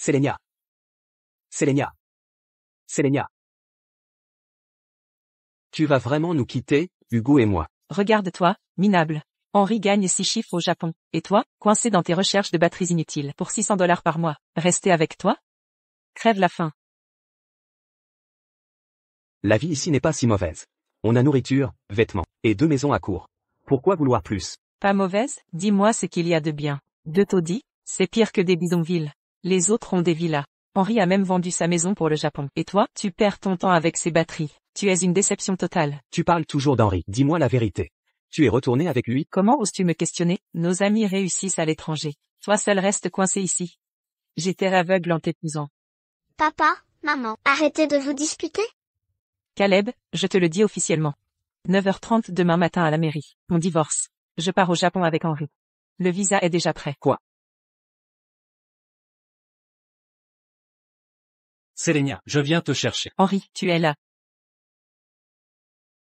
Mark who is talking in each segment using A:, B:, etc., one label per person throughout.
A: Sélénia. Sélénia. Sélénia. Tu vas vraiment nous quitter, Hugo et moi?
B: Regarde-toi, minable. Henri gagne 6 chiffres au Japon. Et toi, coincé dans tes recherches de batteries inutiles pour $600 par mois, rester avec toi? Crève la faim.
A: La vie ici n'est pas si mauvaise. On a nourriture, vêtements, et 2 maisons à court. Pourquoi vouloir plus?
B: Pas mauvaise? Dis-moi ce qu'il y a de bien. De taudis? C'est pire que des bidonvilles. Les autres ont des villas. Henri a même vendu sa maison pour le Japon. Et toi, tu perds ton temps avec ces batteries. Tu es une déception totale.
A: Tu parles toujours d'Henri. Dis-moi la vérité. Tu es retourné avec lui?
B: Comment oses-tu me questionner? Nos amis réussissent à l'étranger. Toi seul restes coincé ici. J'étais aveugle en t'épousant.
C: Papa, maman, arrêtez de vous disputer.
B: Caleb, je te le dis officiellement. 9h30 demain matin à la mairie. On divorce. Je pars au Japon avec Henri. Le visa est déjà prêt.
A: Quoi?
D: Sélénia, je viens te chercher.
B: Henri, tu es là.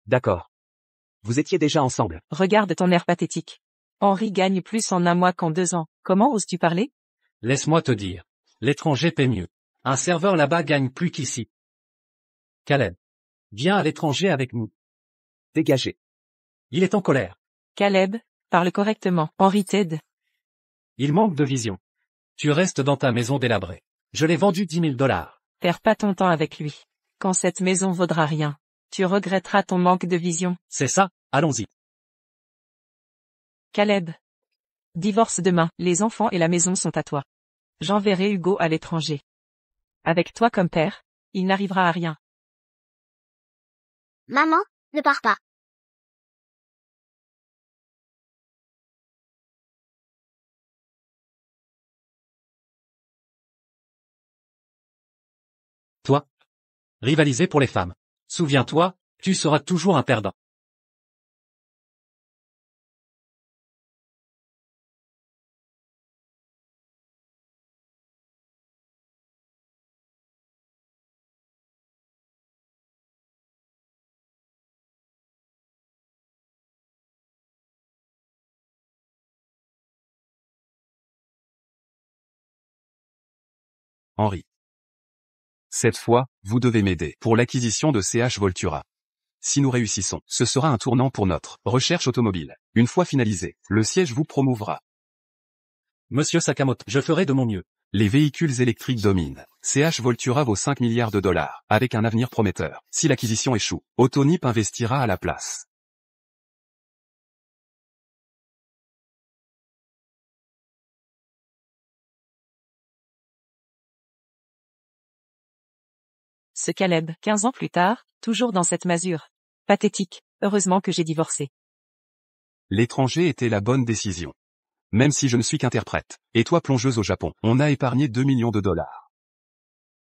A: D'accord. Vous étiez déjà ensemble.
B: Regarde ton air pathétique. Henri gagne plus en un mois qu'en 2 ans. Comment oses-tu parler?
D: Laisse-moi te dire. L'étranger paie mieux. Un serveur là-bas gagne plus qu'ici. Caleb. Viens à l'étranger avec nous.
A: Dégagez.
D: Il est en colère.
B: Caleb, parle correctement. Henri t'aide.
D: Il manque de vision. Tu restes dans ta maison délabrée. Je l'ai vendue $10 000.
B: Perds pas ton temps avec lui. Quand cette maison vaudra rien, tu regretteras ton manque de vision.
D: C'est ça, allons-y.
B: Caleb. Divorce demain, les enfants et la maison sont à toi. J'enverrai Hugo à l'étranger. Avec toi comme père, il n'arrivera à rien.
C: Maman, ne pars pas.
D: Toi. Rivaliser pour les femmes. Souviens-toi, tu seras toujours un perdant.
E: Henri. Cette fois, vous devez m'aider pour l'acquisition de CH Voltura. Si nous réussissons, ce sera un tournant pour notre recherche automobile. Une fois finalisé, le siège vous promouvra.
D: Monsieur Sakamoto, je ferai de mon mieux.
E: Les véhicules électriques dominent. CH Voltura vaut $5 milliards, avec un avenir prometteur. Si l'acquisition échoue, Autonip investira à la place.
B: Ce Caleb, 15 ans plus tard, toujours dans cette masure. Pathétique. Heureusement que j'ai divorcé.
E: L'étranger était la bonne décision. Même si je ne suis qu'interprète, et toi plongeuse au Japon, on a épargné $2 millions.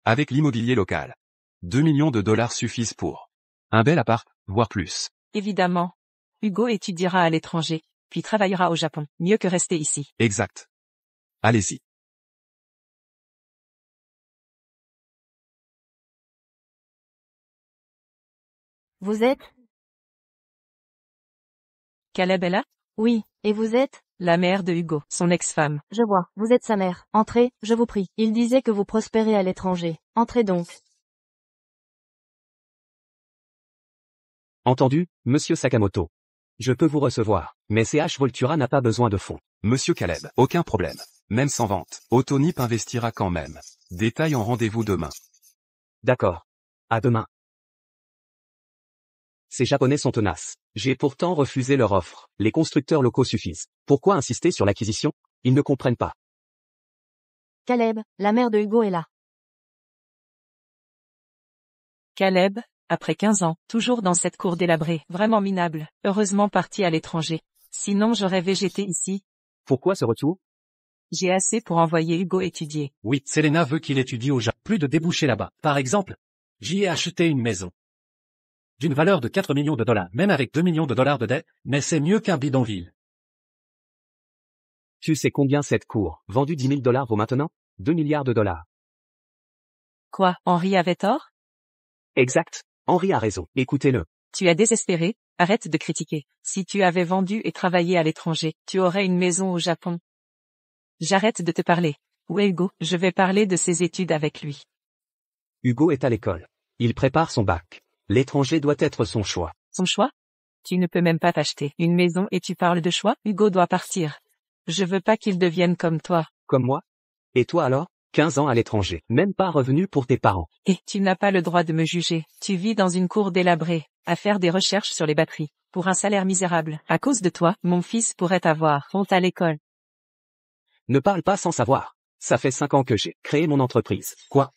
E: Avec l'immobilier local. $2 millions suffisent pour un bel appart, voire plus.
B: Évidemment. Hugo étudiera à l'étranger, puis travaillera au Japon. Mieux que rester ici.
E: Exact. Allez-y.
F: Vous êtes?
B: Caleb est là?
F: Oui, et vous êtes?
B: La mère de Hugo, son ex-femme.
F: Je vois, vous êtes sa mère. Entrez, je vous prie. Il disait que vous prospérez à l'étranger. Entrez donc.
A: Entendu, monsieur Sakamoto. Je peux vous recevoir, mais CH Voltura n'a pas besoin de fonds.
E: Monsieur Caleb, aucun problème. Même sans vente, Autonip investira quand même. Détail en rendez-vous demain.
A: D'accord. À demain. Ces Japonais sont tenaces. J'ai pourtant refusé leur offre. Les constructeurs locaux suffisent. Pourquoi insister sur l'acquisition? Ils ne comprennent pas.
F: Caleb, la mère de Hugo est là.
B: Caleb, après 15 ans, toujours dans cette cour délabrée, vraiment minable, heureusement parti à l'étranger. Sinon j'aurais végété ici.
A: Pourquoi ce retour?
B: J'ai assez pour envoyer Hugo étudier.
D: Oui, Selena veut qu'il étudie au Japon. Plus de débouchés là-bas. Par exemple, j'y ai acheté une maison. D'une valeur de $4 millions, même avec $2 millions de dette, mais c'est mieux qu'un bidonville.
A: Tu sais combien cette cour, vendue $10 000 vaut maintenant? $2 milliards.
B: Quoi, Henri avait tort?
A: Exact. Henri a raison. Écoutez-le.
B: Tu as désespéré, arrête de critiquer. Si tu avais vendu et travaillé à l'étranger, tu aurais une maison au Japon. J'arrête de te parler. Où est Hugo? Je vais parler de ses études avec lui.
A: Hugo est à l'école. Il prépare son bac. L'étranger doit être son choix.
B: Son choix? Tu ne peux même pas t'acheter une maison et tu parles de choix? Hugo doit partir. Je veux pas qu'il devienne comme toi.
A: Comme moi? Et toi alors? 15 ans à l'étranger, même pas revenu pour tes parents.
B: Et tu n'as pas le droit de me juger. Tu vis dans une cour délabrée, à faire des recherches sur les batteries, pour un salaire misérable. À cause de toi, mon fils pourrait avoir honte à l'école.
A: Ne parle pas sans savoir. Ça fait 5 ans que j'ai créé mon entreprise.
D: Quoi?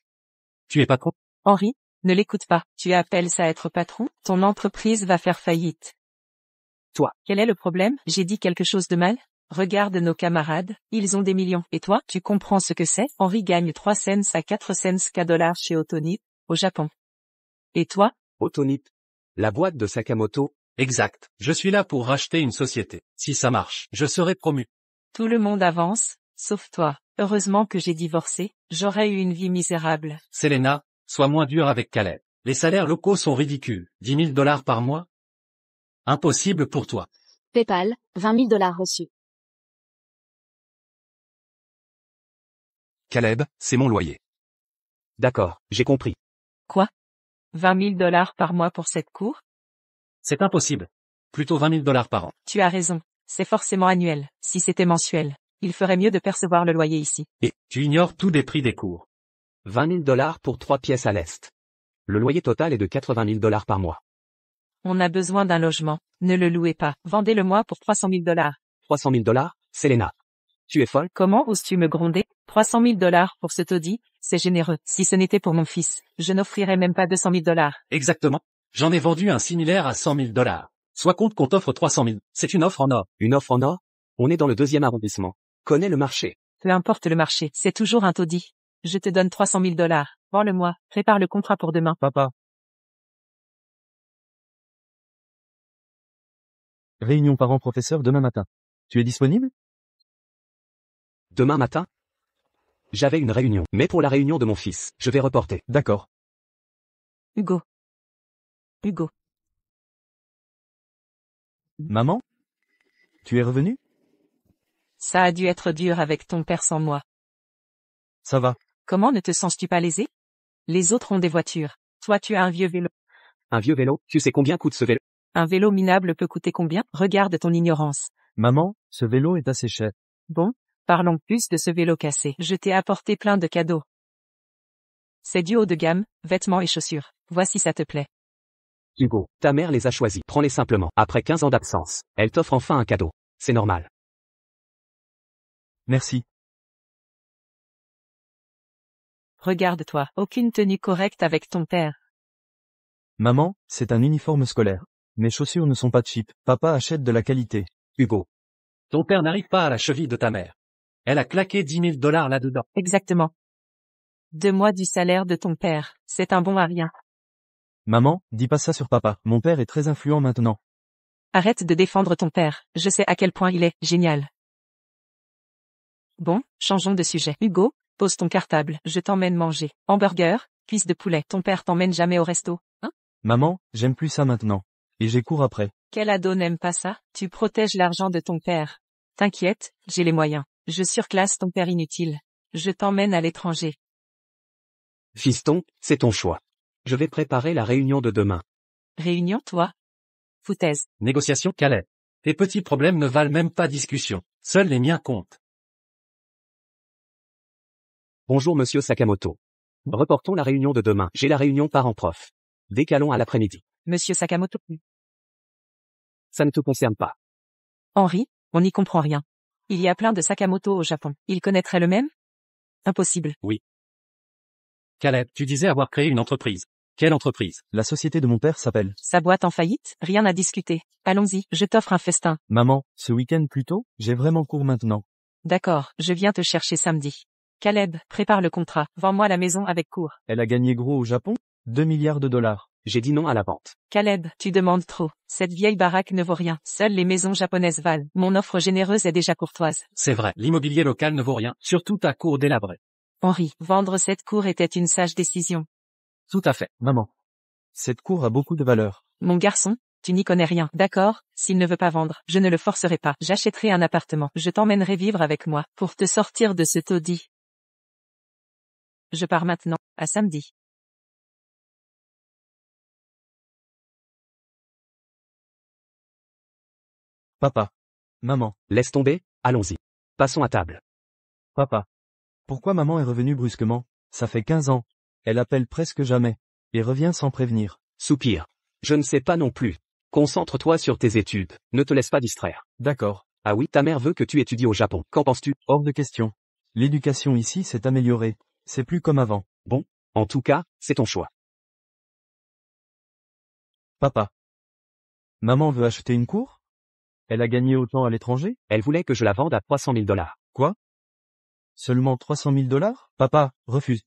D: Tu es patron?
B: Henri, ne l'écoute pas. Tu appelles ça être patron? Ton entreprise va faire faillite.
A: Toi.
B: Quel est le problème? J'ai dit quelque chose de mal? Regarde nos camarades, ils ont des millions. Et toi, tu comprends ce que c'est? Henri gagne 3 cents à 4 cents k dollars chez Autonip, au Japon. Et toi?
A: Autonip. La boîte de Sakamoto.
D: Exact. Je suis là pour racheter une société. Si ça marche, je serai promu.
B: Tout le monde avance, sauf toi. Heureusement que j'ai divorcé, j'aurais eu une vie misérable.
D: Selena, sois moins dur avec Caleb. Les salaires locaux sont ridicules. 10 000 dollars par mois? Impossible pour toi.
F: PayPal, 20 000 dollars reçus.
E: Caleb, c'est mon loyer.
A: D'accord, j'ai compris.
B: Quoi? 20 000 dollars par mois pour cette cour?
D: C'est impossible. Plutôt 20 000 dollars par an.
B: Tu as raison. C'est forcément annuel. Si c'était mensuel, il ferait mieux de percevoir le loyer ici.
D: Et tu ignores tous les prix des cours.
A: 20 000 dollars pour 3 pièces à l'Est. Le loyer total est de 80 000 dollars par mois.
B: On a besoin d'un logement. Ne le louez pas. Vendez-le-moi pour 300 000 dollars.
A: 300 000 dollars, Selena. Tu es folle?
B: Comment oses-tu me gronder? 300 000 dollars pour ce taudis? C'est généreux. Si ce n'était pour mon fils, je n'offrirais même pas 200 000 dollars.
D: Exactement. J'en ai vendu un similaire à 100 000 dollars. Sois compte qu'on t'offre 300 000. C'est une offre en or.
A: Une offre en or? On est dans le 2e arrondissement. Connais le marché.
B: Peu importe le marché, c'est toujours un taudis. Je te donne 300 000 dollars. Vends-le-moi. Prépare le contrat pour demain.
G: Papa. Réunion parents-professeurs demain matin. Tu es disponible?
A: Demain matin? J'avais une réunion. Mais pour la réunion de mon fils, je vais reporter.
G: D'accord.
B: Hugo. Hugo.
G: Maman? Tu es revenu?
B: Ça a dû être dur avec ton père sans moi.
G: Ça va.
B: Comment ne te sens-tu pas lésé? Les autres ont des voitures. Toi tu as un vieux vélo.
A: Un vieux vélo? Tu sais combien coûte ce vélo?
B: Un vélo minable peut coûter combien? Regarde ton ignorance.
G: Maman, ce vélo est assez cher.
B: Bon, parlons plus de ce vélo cassé. Je t'ai apporté plein de cadeaux. C'est du haut de gamme, vêtements et chaussures. Vois si ça te plaît.
A: Hugo, ta mère les a choisis. Prends-les simplement. Après 15 ans d'absence, elle t'offre enfin un cadeau. C'est normal.
G: Merci.
B: Regarde-toi, aucune tenue correcte avec ton père.
G: Maman, c'est un uniforme scolaire. Mes chaussures ne sont pas cheap. Papa achète de la qualité.
A: Hugo.
D: Ton père n'arrive pas à la cheville de ta mère. Elle a claqué 10 000 dollars là-dedans.
B: Exactement. 2 mois du salaire de ton père, c'est un bon à rien.
G: Maman, dis pas ça sur papa. Mon père est très influent maintenant.
B: Arrête de défendre ton père, je sais à quel point il est génial. Bon, changeons de sujet. Hugo, pose ton cartable, je t'emmène manger. Hamburger, cuisse de poulet. Ton père t'emmène jamais au resto, hein?
G: Maman, j'aime plus ça maintenant. Et j'ai cours après.
B: Quel ado n'aime pas ça? Tu protèges l'argent de ton père. T'inquiète, j'ai les moyens. Je surclasse ton père inutile. Je t'emmène à l'étranger.
A: Fiston, c'est ton choix. Je vais préparer la réunion de demain.
B: Réunion, toi? Foutaise.
D: Négociation Calais. Tes petits problèmes ne valent même pas discussion. Seuls les miens comptent.
A: Bonjour monsieur Sakamoto. Reportons la réunion de demain. J'ai la réunion parents-prof. Décalons à l'après-midi.
B: Monsieur Sakamoto.
A: Ça ne te concerne pas.
B: Henri, on n'y comprend rien. Il y a plein de Sakamoto au Japon. Il connaîtrait le même? Impossible.
D: Caleb, tu disais avoir créé une entreprise. Quelle entreprise?
G: La société de mon père s'appelle.
B: Sa boîte en faillite? Rien à discuter. Allons-y, je t'offre un festin.
G: Maman, ce week-end plus tôt, j'ai vraiment cours maintenant.
B: D'accord, je viens te chercher samedi. Caleb, prépare le contrat. Vends-moi la maison avec cours.
G: Elle a gagné gros au Japon? 2 milliards de dollars.
A: J'ai dit non à la vente.
B: Caleb, tu demandes trop. Cette vieille baraque ne vaut rien. Seules les maisons japonaises valent. Mon offre généreuse est déjà courtoise.
D: C'est vrai, l'immobilier local ne vaut rien, surtout ta cour délabrée.
B: Henri, vendre cette cour était une sage décision.
D: Tout à fait.
G: Maman. Cette cour a beaucoup de valeur.
B: Mon garçon, tu n'y connais rien. D'accord, s'il ne veut pas vendre, je ne le forcerai pas. J'achèterai un appartement. Je t'emmènerai vivre avec moi, pour te sortir de ce taudis. Je pars maintenant. À samedi.
G: Papa. Maman.
A: Laisse tomber, allons-y. Passons à table.
G: Papa. Pourquoi maman est revenue brusquement? Ça fait 15 ans. Elle appelle presque jamais. Et revient sans prévenir.
A: Soupir. Je ne sais pas non plus. Concentre-toi sur tes études, ne te laisse pas distraire.
G: D'accord.
A: Ah oui, ta mère veut que tu étudies au Japon. Qu'en penses-tu?
G: Hors de question. L'éducation ici s'est améliorée. C'est plus comme avant.
A: Bon, en tout cas, c'est ton choix.
G: Papa. Maman veut acheter une cour? Elle a gagné autant à l'étranger?
A: Elle voulait que je la vende à 300 000 $.
G: Quoi? Seulement 300 000 $? Papa, refuse.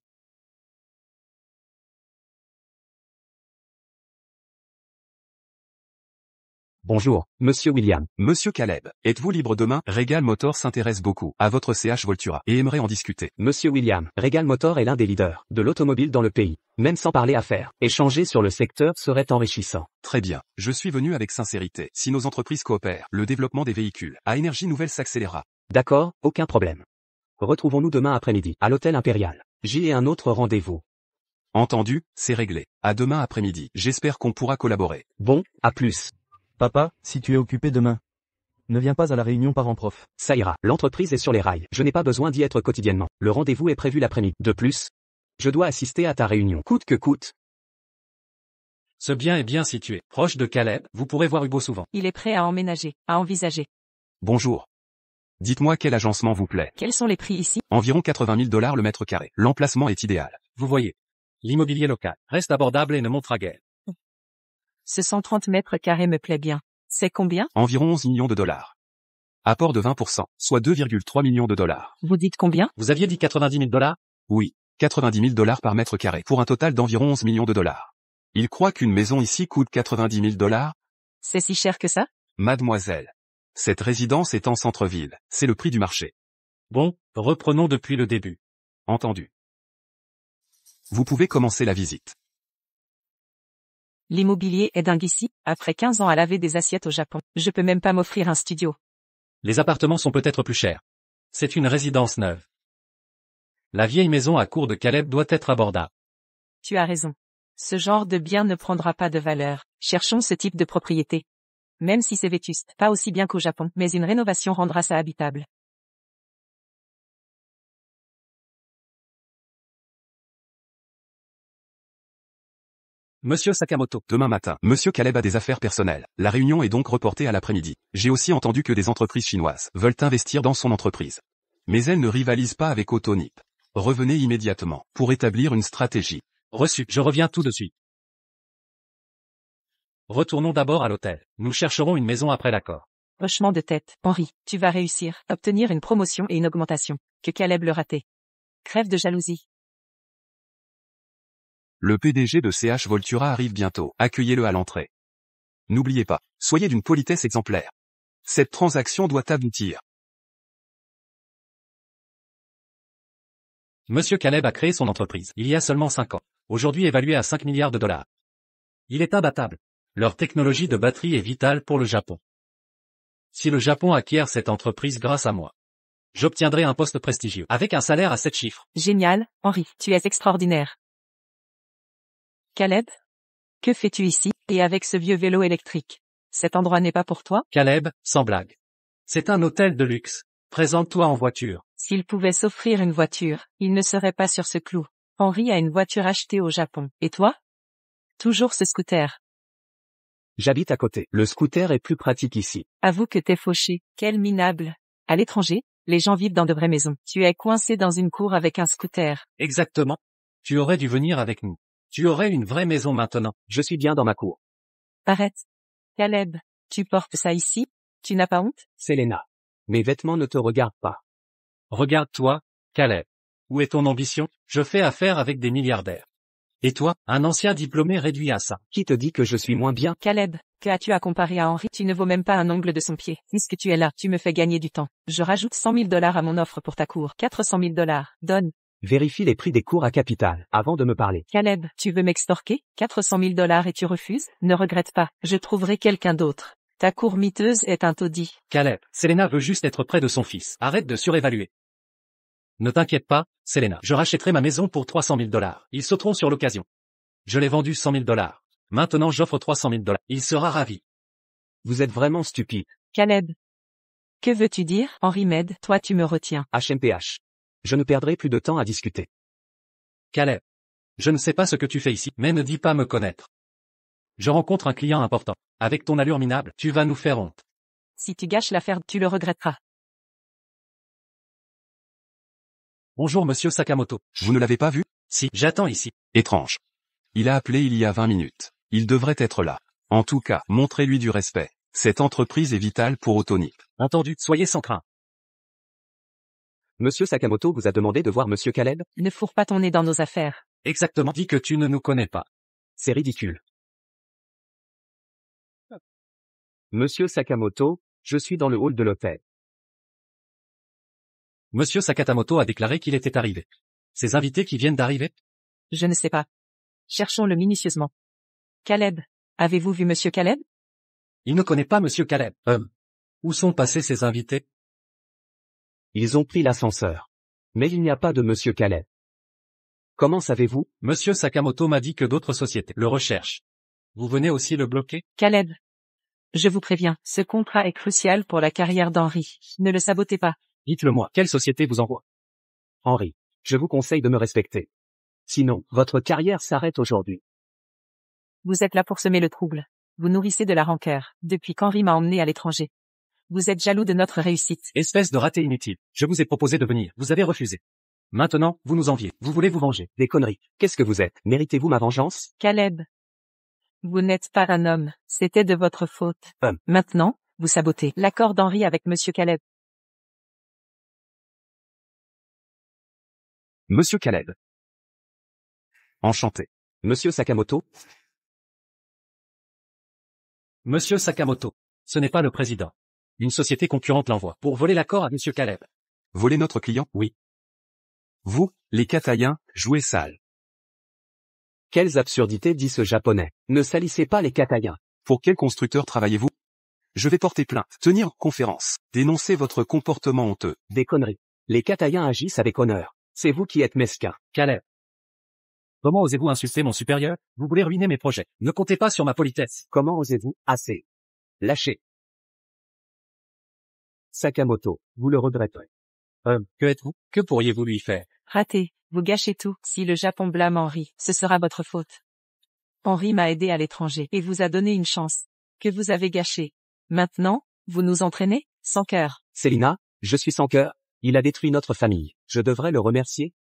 A: Bonjour, Monsieur William.
E: Monsieur Caleb, êtes-vous libre demain? Regal Motors s'intéresse beaucoup à votre CH Voltura et aimerait en discuter.
A: Monsieur William, Regal Motor est l'un des leaders de l'automobile dans le pays. Même sans parler affaires, échanger sur le secteur serait enrichissant.
E: Très bien. Je suis venu avec sincérité. Si nos entreprises coopèrent, le développement des véhicules à énergie nouvelle s'accélérera.
A: D'accord, aucun problème. Retrouvons-nous demain après-midi, à l'hôtel Impérial. J'y ai un autre rendez-vous.
E: Entendu, c'est réglé. À demain après-midi. J'espère qu'on pourra collaborer.
A: Bon, à plus.
G: Papa, si tu es occupé demain, ne viens pas à la réunion parents-prof.
A: Ça ira, l'entreprise est sur les rails. Je n'ai pas besoin d'y être quotidiennement. Le rendez-vous est prévu l'après-midi. De plus, je dois assister à ta réunion, coûte que coûte.
D: Ce bien est bien situé. Proche de Caleb, vous pourrez voir Hugo souvent.
B: Il est prêt à emménager, à envisager.
E: Bonjour. Dites-moi quel agencement vous plaît.
B: Quels sont les prix ici?
E: Environ 80 000 $ le mètre carré. L'emplacement est idéal.
D: Vous voyez. L'immobilier local reste abordable et ne montera guère.
B: Ce 130 mètres carrés me plaît bien. C'est combien?
E: Environ 11 millions de $. Apport de 20%, soit 2,3 millions de $.
B: Vous dites combien?
D: Vous aviez dit 90 000 $?
E: Oui, 90 000 $ par mètre carré pour un total d'environ 11 millions de $. Il croit qu'une maison ici coûte 90 000 $?
B: C'est si cher que ça?
E: Mademoiselle. Cette résidence est en centre-ville, c'est le prix du marché.
D: Bon, reprenons depuis le début.
E: Entendu. Vous pouvez commencer la visite.
B: L'immobilier est dingue ici, après 15 ans à laver des assiettes au Japon. Je peux même pas m'offrir un studio.
D: Les appartements sont peut-être plus chers. C'est une résidence neuve. La vieille maison à cour de Caleb doit être abordable.
B: Tu as raison. Ce genre de bien ne prendra pas de valeur. Cherchons ce type de propriété. Même si c'est vétuste, pas aussi bien qu'au Japon, mais une rénovation rendra ça habitable.
D: Monsieur Sakamoto.
E: Demain matin, Monsieur Caleb a des affaires personnelles. La réunion est donc reportée à l'après-midi. J'ai aussi entendu que des entreprises chinoises veulent investir dans son entreprise. Mais elles ne rivalisent pas avec Autonip. Revenez immédiatement pour établir une stratégie.
D: Reçu. Je reviens tout de suite. Retournons d'abord à l'hôtel. Nous chercherons une maison après l'accord.
B: Hochement de tête. Henri, tu vas réussir. Obtenir une promotion et une augmentation. Que Caleb le raté. Crève de jalousie.
E: Le PDG de CH Voltura arrive bientôt. Accueillez-le à l'entrée. N'oubliez pas, soyez d'une politesse exemplaire. Cette transaction doit aboutir.
D: Monsieur Caleb a créé son entreprise il y a seulement 5 ans. Aujourd'hui évaluée à 5 milliards de $. Il est imbattable. Leur technologie de batterie est vitale pour le Japon. Si le Japon acquiert cette entreprise grâce à moi, j'obtiendrai un poste prestigieux, avec un salaire à 7 chiffres.
B: Génial, Henri, tu es extraordinaire. Caleb? Que fais-tu ici, et avec ce vieux vélo électrique? Cet endroit n'est pas pour toi?
D: Caleb, sans blague. C'est un hôtel de luxe. Présente-toi en voiture.
B: S'il pouvait s'offrir une voiture, il ne serait pas sur ce clou. Henri a une voiture achetée au Japon. Et toi? Toujours ce scooter.
A: J'habite à côté. Le scooter est plus pratique ici.
B: Avoue que t'es fauché. Quel minable. À l'étranger, les gens vivent dans de vraies maisons. Tu es coincé dans une cour avec un scooter.
D: Exactement. Tu aurais dû venir avec nous. Tu aurais une vraie maison maintenant.
A: Je suis bien dans ma cour.
B: Arrête. Caleb, tu portes ça ici? Tu n'as pas honte?
A: Selena. Mes vêtements ne te regardent pas.
D: Regarde-toi, Caleb. Où est ton ambition? Je fais affaire avec des milliardaires. Et toi, un ancien diplômé réduit à ça.
A: Qui te dit que je suis moins bien?
B: Caleb, que as-tu à comparer à Henri? Tu ne vaux même pas un ongle de son pied. Puisque tu es là, tu me fais gagner du temps. Je rajoute 100 000 $ à mon offre pour ta cour. 400 000 $. Donne.
A: Vérifie les prix des cours à Capital, avant de me parler.
B: Caleb, tu veux m'extorquer? 400 000 $ et tu refuses? Ne regrette pas, je trouverai quelqu'un d'autre. Ta cour miteuse est un taudis.
D: Caleb, Selena veut juste être près de son fils. Arrête de surévaluer. Ne t'inquiète pas, Selena. Je rachèterai ma maison pour 300 000 $. Ils sauteront sur l'occasion. Je l'ai vendu 100 000 $. Maintenant j'offre 300 000 $. Il sera ravi.
A: Vous êtes vraiment stupide.
B: Caleb. Que veux-tu dire, Henri Med? Toi tu me retiens.
A: HMPH. Je ne perdrai plus de temps à discuter.
D: Caleb. Je ne sais pas ce que tu fais ici, mais ne dis pas me connaître. Je rencontre un client important. Avec ton allure minable, tu vas nous faire honte.
B: Si tu gâches l'affaire, tu le regretteras.
D: Bonjour monsieur Sakamoto.
E: Vous ne l'avez pas vu?
D: Si, j'attends ici.
E: Étrange. Il a appelé il y a 20 minutes. Il devrait être là. En tout cas, montrez-lui du respect. Cette entreprise est vitale pour Autonip.
D: Entendu, soyez sans crainte.
A: Monsieur Sakamoto vous a demandé de voir Monsieur Caleb?
B: Ne fourre pas ton nez dans nos affaires.
D: Exactement, dis que tu ne nous connais pas.
A: C'est ridicule. Monsieur Sakamoto, je suis dans le hall de l'hôtel.
D: Monsieur Sakamoto a déclaré qu'il était arrivé. Ces invités qui viennent d'arriver?
B: Je ne sais pas. Cherchons-le minutieusement. Caleb. Avez-vous vu Monsieur Caleb?
D: Il ne connaît pas monsieur Caleb. Où sont passés ces invités?
A: Ils ont pris l'ascenseur. Mais il n'y a pas de Monsieur Caleb. Comment savez-vous?
D: Monsieur Sakamoto m'a dit que d'autres sociétés le recherchent. Vous venez aussi le bloquer?
B: Caleb. Je vous préviens, ce contrat est crucial pour la carrière d'Henri. Ne le sabotez pas.
D: Dites-le-moi, quelle société vous envoie?
A: Henri, je vous conseille de me respecter. Sinon, votre carrière s'arrête aujourd'hui.
B: Vous êtes là pour semer le trouble. Vous nourrissez de la rancœur, depuis qu'Henri m'a emmené à l'étranger. Vous êtes jaloux de notre réussite.
D: Espèce de raté inutile. Je vous ai proposé de venir, vous avez refusé. Maintenant, vous nous enviez, vous voulez vous venger.
A: Des conneries. Qu'est-ce que vous êtes? Méritez-vous ma vengeance?
B: Caleb. Vous n'êtes pas un homme, c'était de votre faute. Maintenant, vous sabotez l'accord d'Henri avec Monsieur Caleb.
E: Monsieur Caleb. Enchanté.
A: Monsieur Sakamoto?
D: Monsieur Sakamoto. Ce n'est pas le président. Une société concurrente l'envoie pour voler l'accord à monsieur Caleb.
E: Voler notre client?
D: Oui.
E: Vous, les Kataïens, jouez sale.
A: Quelles absurdités dit ce japonais. Ne salissez pas les Kataïens.
E: Pour quel constructeur travaillez-vous? Je vais porter plainte, tenir conférence, dénoncer votre comportement honteux.
A: Des conneries. Les Kataïens agissent avec honneur. C'est vous qui êtes mesquin.
D: Caleb. Comment osez-vous insulter mon supérieur? Vous voulez ruiner mes projets. Ne comptez pas sur ma politesse.
A: Comment osez-vous? Assez. Lâchez. Sakamoto, vous le regretterez.
D: Que êtes-vous? Que pourriez-vous lui faire?
B: Raté, vous gâchez tout. Si le Japon blâme Henri, ce sera votre faute. Henri m'a aidé à l'étranger et vous a donné une chance que vous avez gâchée. Maintenant, vous nous entraînez, sans cœur.
A: Selina, je suis sans cœur. Il a détruit notre famille. Je devrais le remercier?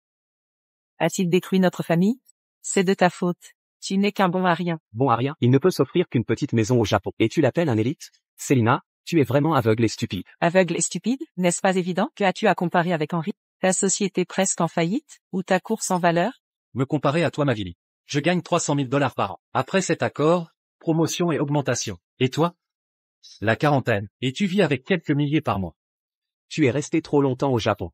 B: A-t-il détruit notre famille? C'est de ta faute. Tu n'es qu'un bon à rien.
A: Bon à rien. Il ne peut s'offrir qu'une petite maison au Japon. Et tu l'appelles un élite? Selina, tu es vraiment aveugle et stupide.
B: Aveugle et stupide, n'est-ce pas évident? Que as-tu à comparer avec Henri? Ta société presque en faillite? Ou ta course en valeur?
D: Me comparer à toi Mavili. Je gagne 300 000 $ par an. Après cet accord, promotion et augmentation. Et toi? La quarantaine. Et tu vis avec quelques milliers par mois.
A: Tu es resté trop longtemps au Japon.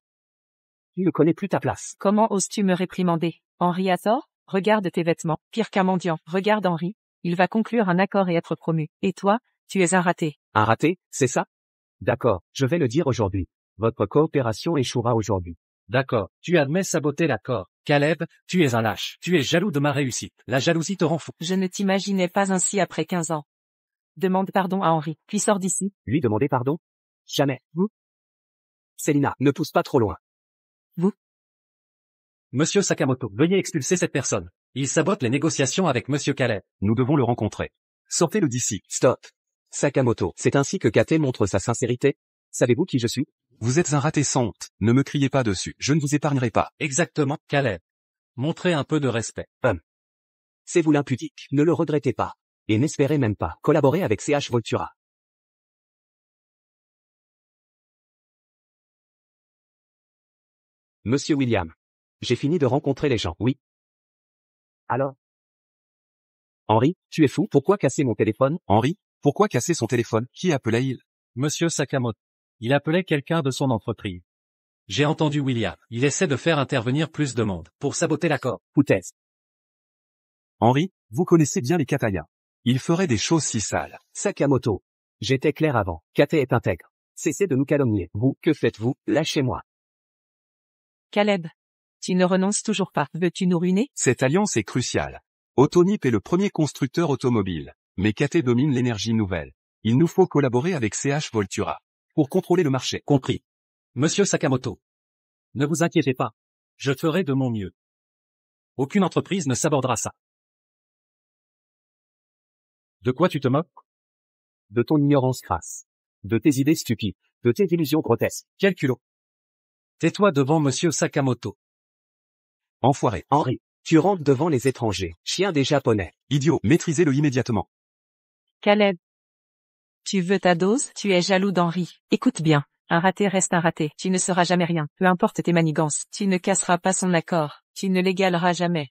A: Tu ne connais plus ta place.
B: Comment oses-tu me réprimander? Henri a tort? Regarde tes vêtements, pire qu'un mendiant. Regarde Henri. Il va conclure un accord et être promu. Et toi, tu es un raté.
A: Un raté, c'est ça? D'accord, je vais le dire aujourd'hui. Votre coopération échouera aujourd'hui.
D: D'accord, tu admets saboter l'accord. Caleb, tu es un lâche. Tu es jaloux de ma réussite. La jalousie te rend fou.
B: Je ne t'imaginais pas ainsi après 15 ans. Demande pardon à Henri, puis sors d'ici.
A: Lui demander pardon? Jamais. Vous? Selina, ne pousse pas trop loin.
B: Vous?
D: Monsieur Sakamoto, veuillez expulser cette personne. Il sabote les négociations avec monsieur Caleb.
E: Nous devons le rencontrer. Sortez-le d'ici.
A: Stop. Sakamoto, c'est ainsi que Kate montre sa sincérité? Savez-vous qui je suis?
E: Vous êtes un raté sans honte. Ne me criez pas dessus. Je ne vous épargnerai pas.
D: Exactement, Caleb. Montrez un peu de respect.
A: C'est vous l'impudique. Ne le regrettez pas. Et n'espérez même pas collaborer avec CH Voltura. Monsieur William. J'ai fini de rencontrer les gens, oui. Alors? Henri, tu es fou? Pourquoi casser mon téléphone?
E: Henri, pourquoi casser son téléphone? Qui appelait-il?
D: Monsieur Sakamoto. Il appelait quelqu'un de son entreprise. J'ai entendu William. Il essaie de faire intervenir plus de monde pour saboter l'accord.
A: Foutaise.
E: Henri, vous connaissez bien les Kataïens. Ils feraient des choses si sales.
A: Sakamoto. J'étais clair avant. Kate est intègre. Cessez de nous calomnier. Vous, que faites-vous? Lâchez-moi.
B: Caleb. Tu ne renonces toujours pas. Veux-tu nous ruiner?
E: Cette alliance est cruciale. Autonip est le premier constructeur automobile, mais KT domine l'énergie nouvelle. Il nous faut collaborer avec CH Voltura pour contrôler le marché.
D: Compris. Monsieur Sakamoto. Ne vous inquiétez pas. Je ferai de mon mieux. Aucune entreprise ne s'abordera ça. De quoi tu te moques?
A: De ton ignorance crasse. De tes idées stupides. De tes illusions grotesques.
D: Quel culot. Tais-toi devant monsieur Sakamoto.
E: Enfoiré.
A: Henri, tu rentres devant les étrangers. Chien des Japonais.
E: Idiot, maîtrisez-le immédiatement.
B: Caleb. Tu veux ta dose? Tu es jaloux d'Henri. Écoute bien. Un raté reste un raté. Tu ne seras jamais rien. Peu importe tes manigances. Tu ne casseras pas son accord. Tu ne l'égaleras jamais.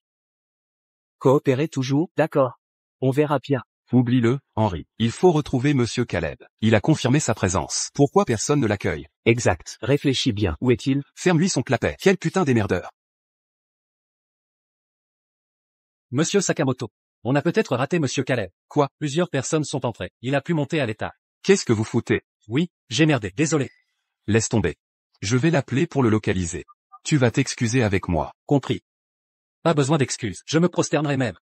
A: Coopérer toujours, d'accord. On verra bien.
E: Oublie-le, Henri. Il faut retrouver monsieur Caleb. Il a confirmé sa présence. Pourquoi personne ne l'accueille?
A: Exact. Réfléchis bien. Où est-il?
E: Ferme-lui son clapet. Quel putain d'émerdeur.
D: Monsieur Sakamoto. On a peut-être raté monsieur Caleb.
E: Quoi?
D: Plusieurs personnes sont entrées. Il a pu monter à l'étage.
E: Qu'est-ce que vous foutez?
D: Oui, j'ai merdé. Désolé.
E: Laisse tomber. Je vais l'appeler pour le localiser. Tu vas t'excuser avec moi.
D: Compris. Pas besoin d'excuses. Je me prosternerai même.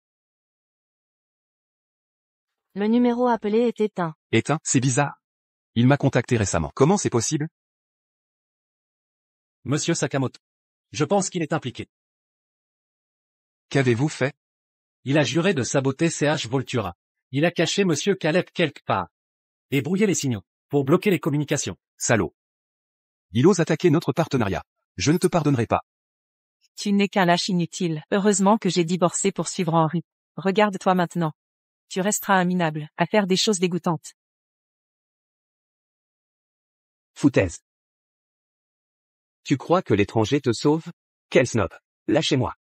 F: Le numéro appelé est éteint.
E: Éteint, c'est bizarre. Il m'a contacté récemment. Comment c'est possible?
D: Monsieur Sakamoto. Je pense qu'il est impliqué.
E: Qu'avez-vous fait?
D: Il a juré de saboter CH Voltura. Il a caché monsieur Caleb quelque part. Et brouillé les signaux. Pour bloquer les communications.
E: Salaud. Il ose attaquer notre partenariat. Je ne te pardonnerai pas.
B: Tu n'es qu'un lâche inutile. Heureusement que j'ai divorcé pour suivre Henri. Regarde-toi maintenant. Tu resteras un minable, à faire des choses dégoûtantes.
A: Foutaise. Tu crois que l'étranger te sauve? Quel snob. Lâchez-moi.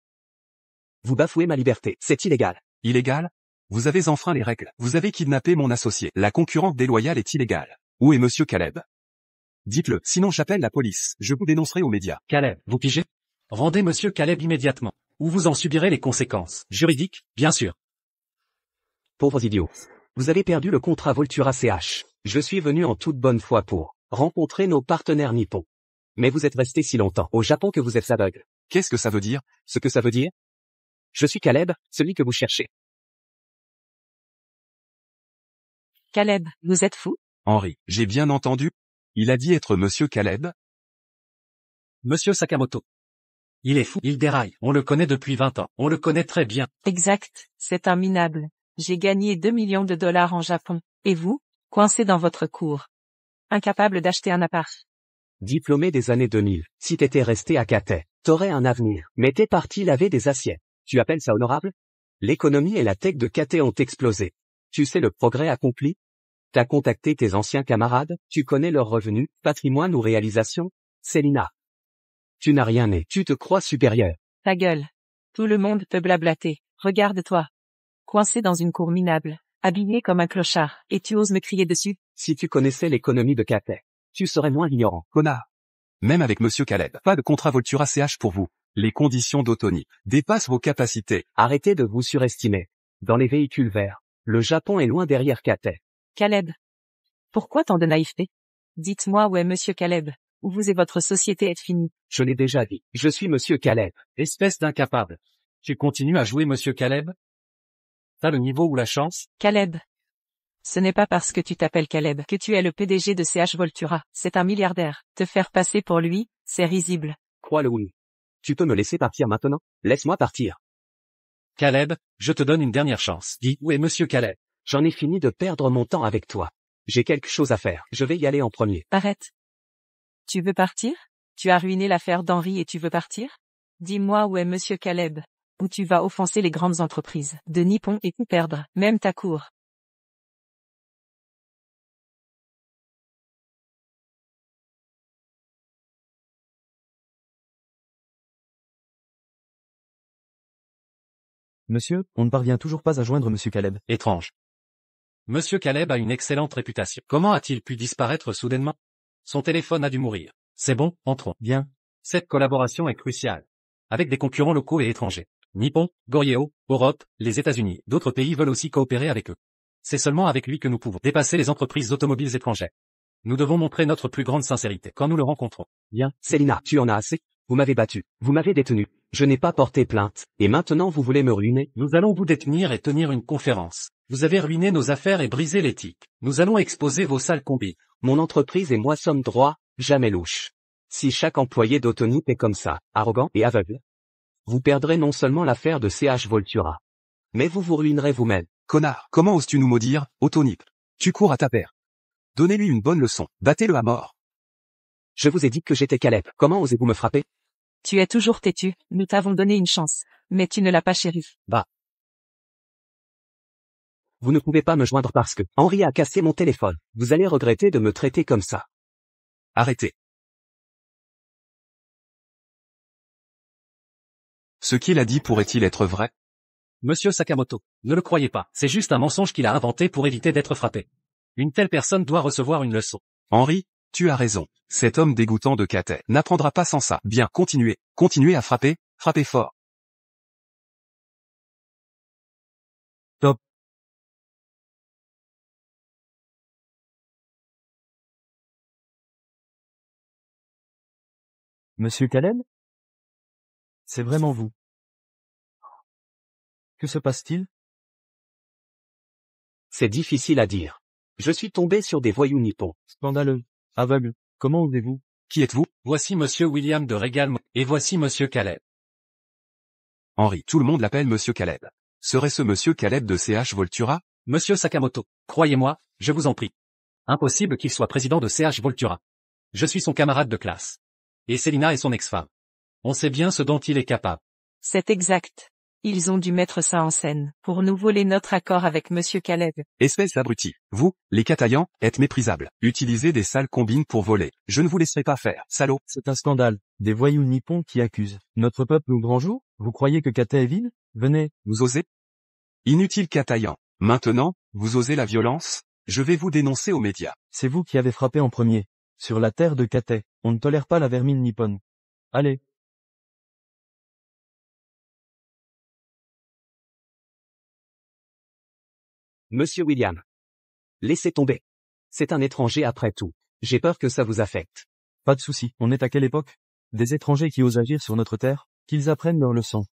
A: Vous bafouez ma liberté, c'est illégal.
E: Illégal? Vous avez enfreint les règles. Vous avez kidnappé mon associé. La concurrence déloyale est illégale. Où est monsieur Caleb? Dites-le, sinon j'appelle la police. Je vous dénoncerai aux médias.
D: Caleb, vous pigez? Rendez monsieur Caleb immédiatement. Ou vous en subirez les conséquences. Juridiques, bien sûr.
A: Pauvres idiots. Vous avez perdu le contrat Voltura CH. Je suis venu en toute bonne foi pour rencontrer nos partenaires nippons. Mais vous êtes restés si longtemps au Japon que vous êtes aveugle.
E: Qu'est-ce que ça veut dire?
A: Ce que ça veut dire? Je suis Caleb, celui que vous cherchez.
B: Caleb, vous êtes fou?
E: Henri, j'ai bien entendu. Il a dit être monsieur Caleb?
D: Monsieur Sakamoto. Il est fou, il déraille. On le connaît depuis 20 ans. On le connaît très bien.
B: Exact, c'est un minable. J'ai gagné 2 millions de dollars en Japon. Et vous? Coincé dans votre cour. Incapable d'acheter un appart.
A: Diplômé des années 2000, si t'étais resté à Cathay, t'aurais un avenir. Mais t'es parti laver des assiettes. Tu appelles ça honorable? L'économie et la tech de Cathay ont explosé. Tu sais le progrès accompli? T'as contacté tes anciens camarades? Tu connais leurs revenus, patrimoine ou réalisation? Célina. Tu n'as rien né. Tu te crois supérieur.
B: Ta gueule. Tout le monde peut blablater. Regarde-toi. Coincé dans une cour minable, habillé comme un clochard, et tu oses me crier dessus?
A: Si tu connaissais l'économie de Cathay, tu serais moins ignorant.
E: Connard. Même avec monsieur Caleb, pas de contrat Voltura CH pour vous. Les conditions d'autonomie dépassent vos capacités.
A: Arrêtez de vous surestimer. Dans les véhicules verts, le Japon est loin derrière Cathay.
B: Caleb. Pourquoi tant de naïveté? Dites-moi où est monsieur Caleb, ou vous et votre société êtes finis.
A: Je l'ai déjà dit. Je suis monsieur Caleb.
D: Espèce d'incapable. Tu continues à jouer monsieur Caleb? T'as le niveau ou la chance?
B: Caleb. Ce n'est pas parce que tu t'appelles Caleb que tu es le PDG de CH Voltura. C'est un milliardaire. Te faire passer pour lui, c'est risible.
A: Crois-le oui. Tu peux me laisser partir maintenant? Laisse-moi partir.
D: Caleb, je te donne une dernière chance. Dis, où est monsieur Caleb?
A: J'en ai fini de perdre mon temps avec toi. J'ai quelque chose à faire. Je vais y aller en premier.
B: Arrête. Tu veux partir? Tu as ruiné l'affaire d'Henri et tu veux partir? Dis-moi où est monsieur Caleb. Ou tu vas offenser les grandes entreprises de Nippon et tout perdre, même ta cour.
G: Monsieur, on ne parvient toujours pas à joindre monsieur Caleb.
D: Étrange. Monsieur Caleb a une excellente réputation. Comment a-t-il pu disparaître soudainement? Son téléphone a dû mourir. C'est bon, entrons.
G: Bien.
D: Cette collaboration est cruciale. Avec des concurrents locaux et étrangers. Nippon, Goryeo, Europe, les États-Unis. D'autres pays veulent aussi coopérer avec eux. C'est seulement avec lui que nous pouvons dépasser les entreprises automobiles étrangères. Nous devons montrer notre plus grande sincérité quand nous le rencontrons.
A: Bien. Célina, tu en as assez? Vous m'avez battu, vous m'avez détenu, je n'ai pas porté plainte, et maintenant vous voulez me ruiner?
D: Nous allons vous détenir et tenir une conférence. Vous avez ruiné nos affaires et brisé l'éthique. Nous allons exposer vos sales combines.
A: Mon entreprise et moi sommes droits, jamais louches. Si chaque employé d'Autonip est comme ça, arrogant et aveugle, vous perdrez non seulement l'affaire de CH Voltura, mais vous vous ruinerez vous-même.
E: Connard, comment oses-tu nous maudire, Autonip? Tu cours à ta perte. Donnez-lui une bonne leçon, battez-le à mort.
A: Je vous ai dit que j'étais Caleb, comment osez-vous me frapper?
B: Tu es toujours têtu, nous t'avons donné une chance, mais tu ne l'as pas chéri.
A: Bah. Vous ne pouvez pas me joindre parce que Henri a cassé mon téléphone. Vous allez regretter de me traiter comme ça.
E: Arrêtez. Ce qu'il a dit pourrait-il être vrai?
D: Monsieur Sakamoto, ne le croyez pas, c'est juste un mensonge qu'il a inventé pour éviter d'être frappé. Une telle personne doit recevoir une leçon.
E: Henri, tu as raison. Cet homme dégoûtant de Kate n'apprendra pas sans ça. Bien, continuez. Continuez à frapper, frappez fort.
G: Top. Monsieur Caleb? C'est vraiment vous. Que se passe-t-il?
A: C'est difficile à dire. Je suis tombé sur des voyous nippons.
G: Scandaleux. Aveugle. Comment osez-vous?
E: Qui êtes-vous?
D: Voici Monsieur William de Regal, et voici Monsieur Caleb.
E: Henri, tout le monde l'appelle Monsieur Caleb. Serait-ce Monsieur Caleb de CH Voltura?
D: Monsieur Sakamoto, croyez-moi, je vous en prie. Impossible qu'il soit président de CH Voltura. Je suis son camarade de classe. Et Selina est son ex-femme. On sait bien ce dont il est capable.
B: C'est exact. Ils ont dû mettre ça en scène, pour nous voler notre accord avec Monsieur Caleb.
E: Espèce d'abruti. Vous, les Cataillans, êtes méprisables. Utilisez des sales combines pour voler. Je ne vous laisserai pas faire, salaud.
G: C'est un scandale. Des voyous nippons qui accusent notre peuple au grand jour? Vous croyez que Kate est vile? Venez.
E: Vous osez? Inutile Cataillan. Maintenant, vous osez la violence? Je vais vous dénoncer aux médias.
G: C'est vous qui avez frappé en premier. Sur la terre de Kate, on ne tolère pas la vermine nippone. Allez.
A: Monsieur William. Laissez tomber. C'est un étranger après tout. J'ai peur que ça vous affecte.
G: Pas de souci. On est à quelle époque? Des étrangers qui osent agir sur notre terre? Qu'ils apprennent leur leçon.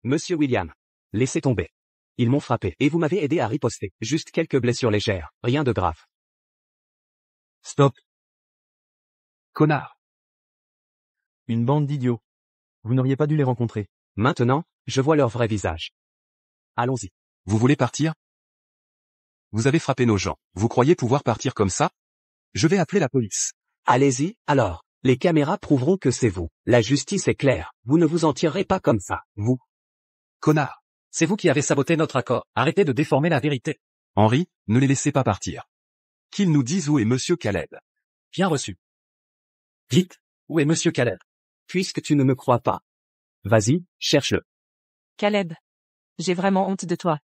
A: Monsieur William. Laissez tomber. Ils m'ont frappé et vous m'avez aidé à riposter. Juste quelques blessures légères, rien de grave.
G: Stop.
E: Connard.
G: Une bande d'idiots. Vous n'auriez pas dû les rencontrer.
A: Maintenant, je vois leur vrai visage. Allons-y.
E: Vous voulez partir? Vous avez frappé nos gens. Vous croyez pouvoir partir comme ça? Je vais appeler la police.
A: Allez-y, alors. Les caméras prouveront que c'est vous. La justice est claire. Vous ne vous en tirerez pas comme ça, vous.
E: Connard.
D: C'est vous qui avez saboté notre accord. Arrêtez de déformer la vérité.
E: Henri, ne les laissez pas partir. Qu'ils nous disent où est Monsieur Caleb.
D: Bien reçu. Vite, où est Monsieur Caleb?
A: Puisque tu ne me crois pas. Vas-y, cherche-le.
B: Caleb. J'ai vraiment honte de toi.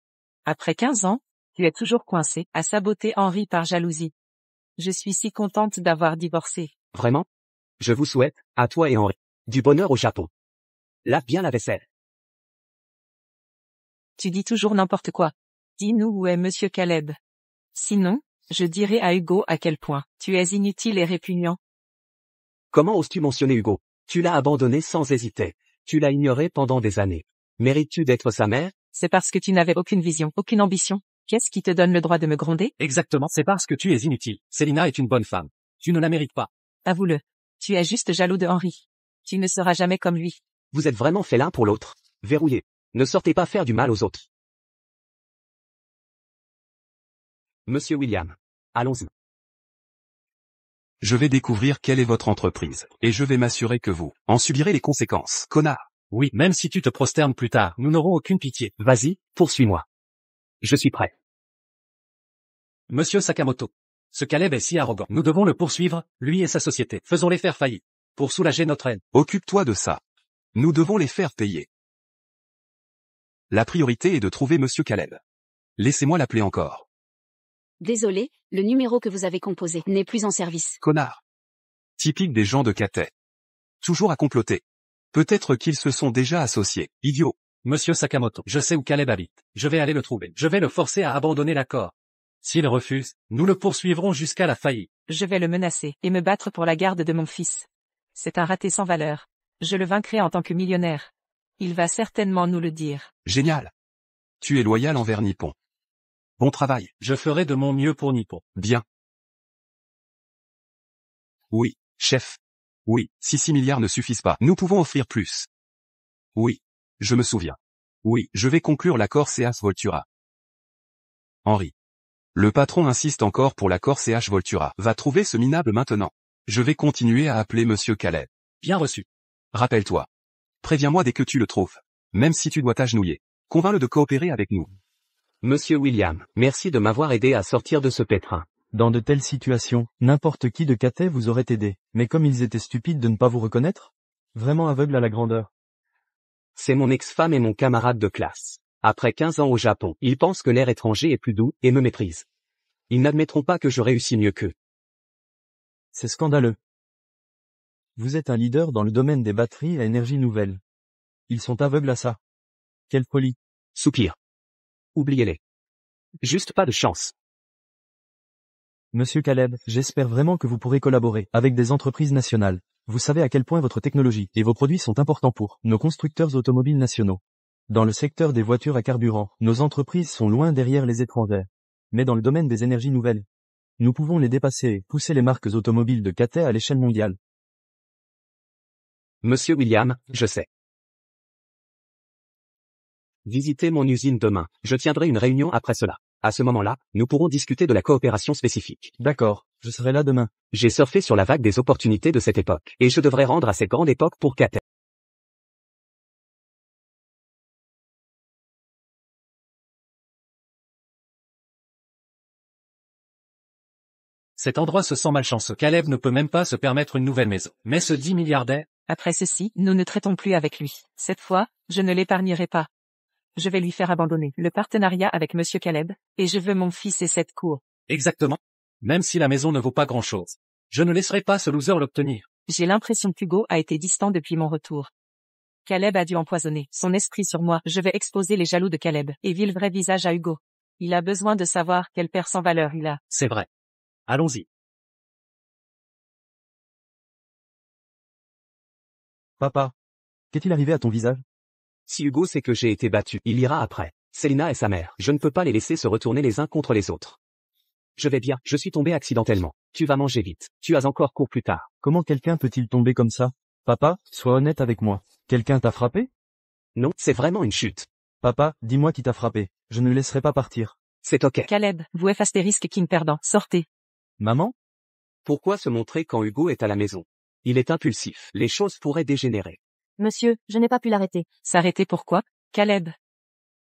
B: Après 15 ans, tu es toujours coincé, à saboter Henri par jalousie. Je suis si contente d'avoir divorcé.
A: Vraiment? Je vous souhaite, à toi et Henri, du bonheur au Japon. Lave bien la vaisselle.
B: Tu dis toujours n'importe quoi. Dis-nous où est Monsieur Caleb. Sinon, je dirai à Hugo à quel point tu es inutile et répugnant.
A: Comment oses-tu mentionner Hugo? Tu l'as abandonné sans hésiter. Tu l'as ignoré pendant des années. Mérites-tu d'être sa mère?
B: C'est parce que tu n'avais aucune vision, aucune ambition. Qu'est-ce qui te donne le droit de me gronder?
D: Exactement, c'est parce que tu es inutile. Selina est une bonne femme. Tu ne la mérites pas.
B: Avoue-le. Tu es juste jaloux de Henri. Tu ne seras jamais comme lui.
A: Vous êtes vraiment fait l'un pour l'autre. Verrouillez. Ne sortez pas faire du mal aux autres. Monsieur William. Allons-y.
E: Je vais découvrir quelle est votre entreprise, et je vais m'assurer que vous en subirez les conséquences, connard.
D: Oui, même si tu te prosternes plus tard, nous n'aurons aucune pitié.
A: Vas-y, poursuis-moi. Je suis prêt.
D: Monsieur Sakamoto. Ce Caleb est si arrogant. Nous devons le poursuivre, lui et sa société. Faisons-les faire faillite. Pour soulager notre haine.
E: Occupe-toi de ça. Nous devons les faire payer. La priorité est de trouver Monsieur Caleb. Laissez-moi l'appeler encore.
H: Désolé, le numéro que vous avez composé n'est plus en service.
E: Connard. Typique des gens de Kate. Toujours à comploter. Peut-être qu'ils se sont déjà associés. Idiot.
D: Monsieur Sakamoto, je sais où Caleb habite. Je vais aller le trouver. Je vais le forcer à abandonner l'accord. S'il refuse, nous le poursuivrons jusqu'à la faillite.
B: Je vais le menacer et me battre pour la garde de mon fils. C'est un raté sans valeur. Je le vaincrai en tant que millionnaire. Il va certainement nous le dire.
E: Génial. Tu es loyal envers Nippon. Bon travail.
D: Je ferai de mon mieux pour Nippon.
E: Bien. Oui, chef. Oui, si 6 milliards ne suffisent pas, nous pouvons offrir plus. Oui, je me souviens. Oui, je vais conclure l'accord CH Voltura. Henri. Le patron insiste encore pour l'accord CH Voltura. Va trouver ce minable maintenant. Je vais continuer à appeler Monsieur Caleb.
D: Bien reçu.
E: Rappelle-toi. Préviens-moi dès que tu le trouves. Même si tu dois t'agenouiller. Convainc-le de coopérer avec nous.
A: Monsieur William, merci de m'avoir aidé à sortir de ce pétrin.
G: Dans de telles situations, n'importe qui de Cathay vous aurait aidé, mais comme ils étaient stupides de ne pas vous reconnaître? Vraiment aveugles à la grandeur.
A: C'est mon ex-femme et mon camarade de classe. Après 15 ans au Japon, ils pensent que l'air étranger est plus doux, et me méprisent. Ils n'admettront pas que je réussis mieux qu'eux.
G: C'est scandaleux. Vous êtes un leader dans le domaine des batteries à énergie nouvelle. Ils sont aveugles à ça. Quelle folie.
A: Soupir. Oubliez-les. Juste pas de chance.
G: Monsieur Caleb, j'espère vraiment que vous pourrez collaborer avec des entreprises nationales. Vous savez à quel point votre technologie et vos produits sont importants pour nos constructeurs automobiles nationaux. Dans le secteur des voitures à carburant, nos entreprises sont loin derrière les étrangères. Mais dans le domaine des énergies nouvelles, nous pouvons les dépasser et pousser les marques automobiles de Cathay à l'échelle mondiale.
A: Monsieur William, je sais. Visitez mon usine demain, je tiendrai une réunion après cela. À ce moment-là, nous pourrons discuter de la coopération spécifique.
G: D'accord, je serai là demain.
A: J'ai surfé sur la vague des opportunités de cette époque, et je devrais rendre à cette grande époque pour Cathay.
D: Cet endroit se sent malchanceux. Caleb ne peut même pas se permettre une nouvelle maison. Mais ce 10 milliardaire...
B: Après ceci, nous ne traitons plus avec lui. Cette fois, je ne l'épargnerai pas. Je vais lui faire abandonner le partenariat avec Monsieur Caleb, et je veux mon fils et cette cour.
D: Exactement. Même si la maison ne vaut pas grand-chose. Je ne laisserai pas ce loser l'obtenir.
B: J'ai l'impression qu'Hugo a été distant depuis mon retour. Caleb a dû empoisonner son esprit sur moi. Je vais exposer les jaloux de Caleb, et vil vrai visage à Hugo. Il a besoin de savoir quelle perd sans valeur il a.
D: C'est vrai. Allons-y.
G: Papa, qu'est-il arrivé à ton visage?
A: Si Hugo sait que j'ai été battu, il ira après. Célina et sa mère, je ne peux pas les laisser se retourner les uns contre les autres. Je vais bien, je suis tombé accidentellement. Tu vas manger vite. Tu as encore cours plus tard.
G: Comment quelqu'un peut-il tomber comme ça? Papa, sois honnête avec moi. Quelqu'un t'a frappé?
A: Non, c'est vraiment une chute.
G: Papa, dis-moi qui t'a frappé. Je ne le laisserai pas partir.
A: C'est ok.
B: Caleb, vous astérisque king perdant, sortez.
G: Maman?
A: Pourquoi se montrer quand Hugo est à la maison? Il est impulsif. Les choses pourraient dégénérer.
F: Monsieur, je n'ai pas pu l'arrêter.
B: S'arrêter pourquoi? Caleb.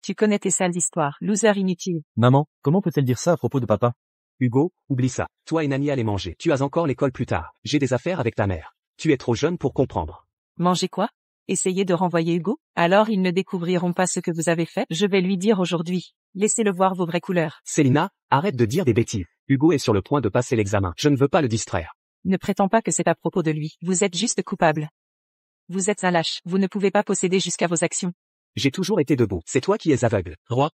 B: Tu connais tes sales histoires, loser inutile.
G: Maman, comment peut-elle dire ça à propos de papa?
A: Hugo, oublie ça. Toi et Nani allez manger. Tu as encore l'école plus tard. J'ai des affaires avec ta mère. Tu es trop jeune pour comprendre.
B: Manger quoi? Essayez de renvoyer Hugo? Alors ils ne découvriront pas ce que vous avez fait. Je vais lui dire aujourd'hui. Laissez-le voir vos vraies couleurs.
A: Célina, arrête de dire des bêtises. Hugo est sur le point de passer l'examen. Je ne veux pas le distraire.
B: Ne prétends pas que c'est à propos de lui. Vous êtes juste coupable. Vous êtes un lâche. Vous ne pouvez pas posséder jusqu'à vos actions.
A: J'ai toujours été debout. C'est toi qui es aveugle.
D: Roi.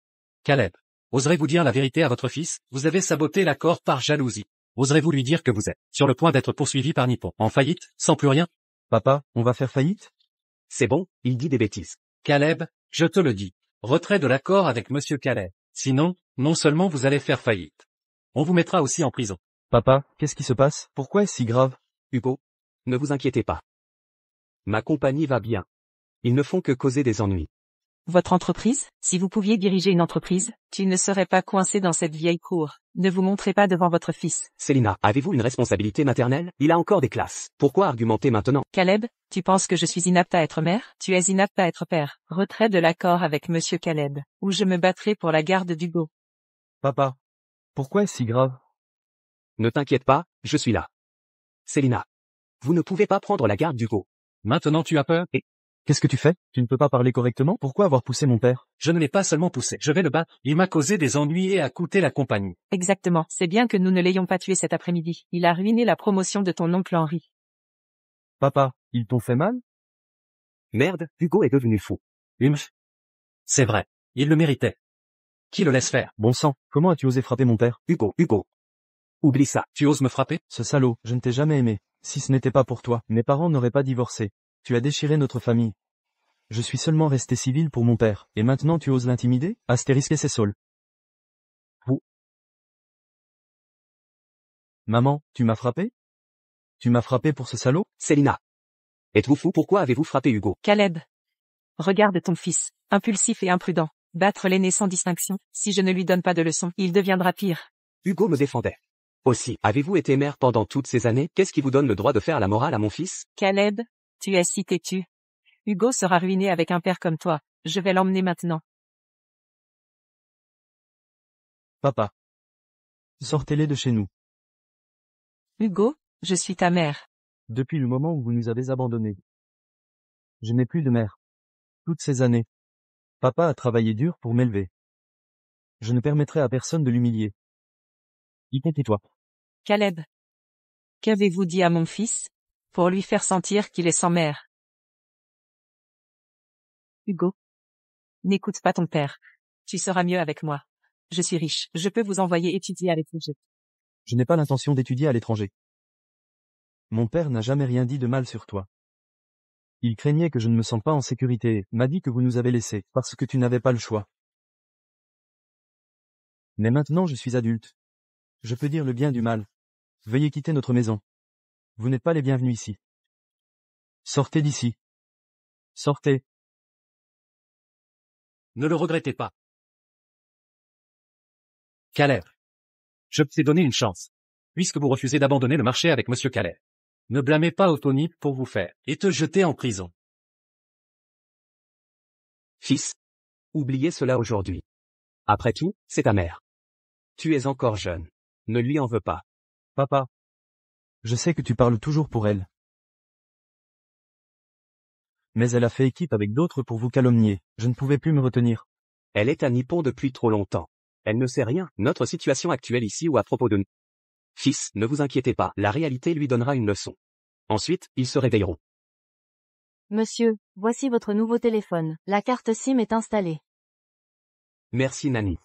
D: Caleb. Oserez-vous dire la vérité à votre fils? Vous avez saboté l'accord par jalousie. Oserez-vous lui dire que vous êtes sur le point d'être poursuivi par Nippon, en faillite, sans plus rien?
G: Papa, on va faire faillite?
A: C'est bon, il dit des bêtises.
D: Caleb, je te le dis. Retrait de l'accord avec Monsieur Caleb. Sinon, non seulement vous allez faire faillite. On vous mettra aussi en prison.
G: Papa, qu'est-ce qui se passe? Pourquoi est-ce si grave?
A: Hugo, ne vous inquiétez pas. Ma compagnie va bien. Ils ne font que causer des ennuis.
B: Votre entreprise? Si vous pouviez diriger une entreprise, tu ne serais pas coincé dans cette vieille cour. Ne vous montrez pas devant votre fils.
A: Célina, avez-vous une responsabilité maternelle? Il a encore des classes. Pourquoi argumenter maintenant?
B: Caleb, tu penses que je suis inapte à être mère? Tu es inapte à être père. Retrait de l'accord avec Monsieur Caleb, ou je me battrai pour la garde d'Hugo.
G: Papa, pourquoi est-ce si grave?
A: Ne t'inquiète pas, je suis là. Célina, vous ne pouvez pas prendre la garde d'Hugo.
D: Maintenant tu as peur?
G: Qu'est-ce que tu fais? Tu ne peux pas parler correctement? Pourquoi avoir poussé mon père?
D: Je ne l'ai pas seulement poussé, je vais le battre. Il m'a causé des ennuis et a coûté la compagnie.
B: Exactement, c'est bien que nous ne l'ayons pas tué cet après-midi. Il a ruiné la promotion de ton oncle Henri.
G: Papa, ils t'ont fait mal?
A: Merde, Hugo est devenu fou.
D: C'est vrai, il le méritait. Qui le laisse faire?
G: Bon sang, comment as-tu osé frapper mon père?
A: Hugo. Oublie ça.
D: Tu oses me frapper?
G: Ce salaud, je ne t'ai jamais aimé. Si ce n'était pas pour toi, mes parents n'auraient pas divorcé. Tu as déchiré notre famille. Je suis seulement resté civil pour mon père, et maintenant tu oses l'intimider? Astérisque et ses sols. Vous. Maman, tu m'as frappé? Tu m'as frappé pour ce salaud?
A: Célina. Êtes-vous fou? Pourquoi avez-vous frappé Hugo?
B: Caleb. Regarde ton fils, impulsif et imprudent. Battre l'aîné sans distinction. Si je ne lui donne pas de leçon, il deviendra pire.
A: Hugo me défendait. Aussi, avez-vous été mère pendant toutes ces années? Qu'est-ce qui vous donne le droit de faire la morale à mon fils?
B: Caleb, tu es si têtu. Hugo sera ruiné avec un père comme toi. Je vais l'emmener maintenant.
G: Papa. Sortez-les de chez nous.
B: Hugo, je suis ta mère.
G: Depuis le moment où vous nous avez abandonnés. Je n'ai plus de mère. Toutes ces années. Papa a travaillé dur pour m'élever. Je ne permettrai à personne de l'humilier. Tais-toi.
B: Caleb. Qu'avez-vous dit à mon fils? Pour lui faire sentir qu'il est sans mère. Hugo. N'écoute pas ton père. Tu seras mieux avec moi. Je suis riche. Je peux vous envoyer étudier à l'étranger.
G: Je n'ai pas l'intention d'étudier à l'étranger. Mon père n'a jamais rien dit de mal sur toi. Il craignait que je ne me sente pas en sécurité, m'a dit que vous nous avez laissés, parce que tu n'avais pas le choix. Mais maintenant je suis adulte. Je peux dire le bien du mal. Veuillez quitter notre maison. Vous n'êtes pas les bienvenus ici. Sortez d'ici. Sortez.
D: Ne le regrettez pas. Caleb. Je t'ai donné une chance. Puisque vous refusez d'abandonner le marché avec Monsieur Caleb. Ne blâmez pas Otoni pour vous faire et te jeter en prison.
A: Fils. Oubliez cela aujourd'hui. Après tout, c'est ta mère. Tu es encore jeune. Ne lui en veux pas.
G: Papa. Je sais que tu parles toujours pour elle. Mais elle a fait équipe avec d'autres pour vous calomnier. Je ne pouvais plus me retenir.
A: Elle est à Nippon depuis trop longtemps. Elle ne sait rien, notre situation actuelle ici ou à propos de nous. Fils, ne vous inquiétez pas, la réalité lui donnera une leçon. Ensuite, ils se réveilleront.
F: Monsieur, voici votre nouveau téléphone. La carte SIM est installée.
A: Merci Nani.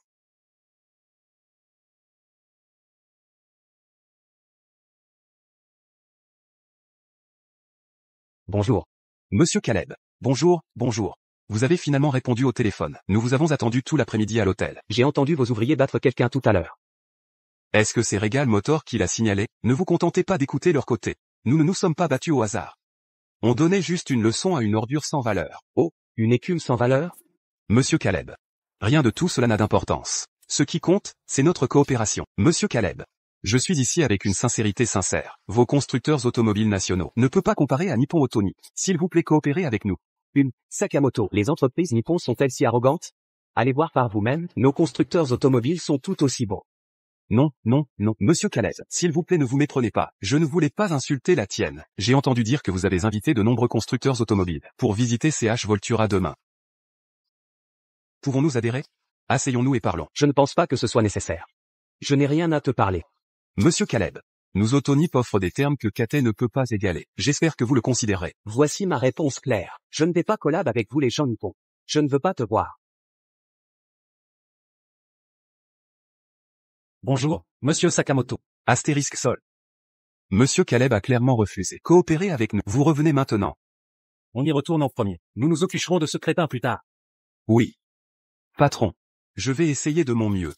A: Bonjour.
E: Monsieur Caleb. Bonjour, bonjour. Vous avez finalement répondu au téléphone. Nous vous avons attendu tout l'après-midi à l'hôtel.
A: J'ai entendu vos ouvriers battre quelqu'un tout à l'heure.
E: Est-ce que c'est Regal Motor qui l'a signalé? Ne vous contentez pas d'écouter leur côté. Nous ne nous sommes pas battus au hasard. On donnait juste une leçon à une ordure sans valeur.
A: Oh, une écume sans valeur?
E: Monsieur Caleb. Rien de tout cela n'a d'importance. Ce qui compte, c'est notre coopération. Monsieur Caleb. Je suis ici avec une sincérité sincère. Vos constructeurs automobiles nationaux ne peut pas comparer à Nippon Otoni. S'il vous plaît, coopérez avec nous.
A: Sakamoto, les entreprises Nippon sont-elles si arrogantes? Allez voir par vous-même, nos constructeurs automobiles sont tout aussi bons.
E: Non, non, non, Monsieur Caleb, s'il vous plaît ne vous méprenez pas. Je ne voulais pas insulter la tienne. J'ai entendu dire que vous avez invité de nombreux constructeurs automobiles pour visiter CH Voltura demain. Pouvons-nous adhérer? Asseyons-nous et parlons.
A: Je ne pense pas que ce soit nécessaire. Je n'ai rien à te parler.
E: Monsieur Caleb. Nous Autonip offre des termes que KT ne peut pas égaler. J'espère que vous le considérez.
A: Voici ma réponse claire. Je ne vais pas collab avec vous les gens Nippon. Je ne veux pas te voir.
D: Bonjour, Monsieur Sakamoto.
E: Astérisque sol. Monsieur Caleb a clairement refusé. Coopérez avec nous. Vous revenez maintenant.
D: On y retourne en premier. Nous nous occuperons de ce crétin plus tard.
E: Oui. Patron. Je vais essayer de mon mieux.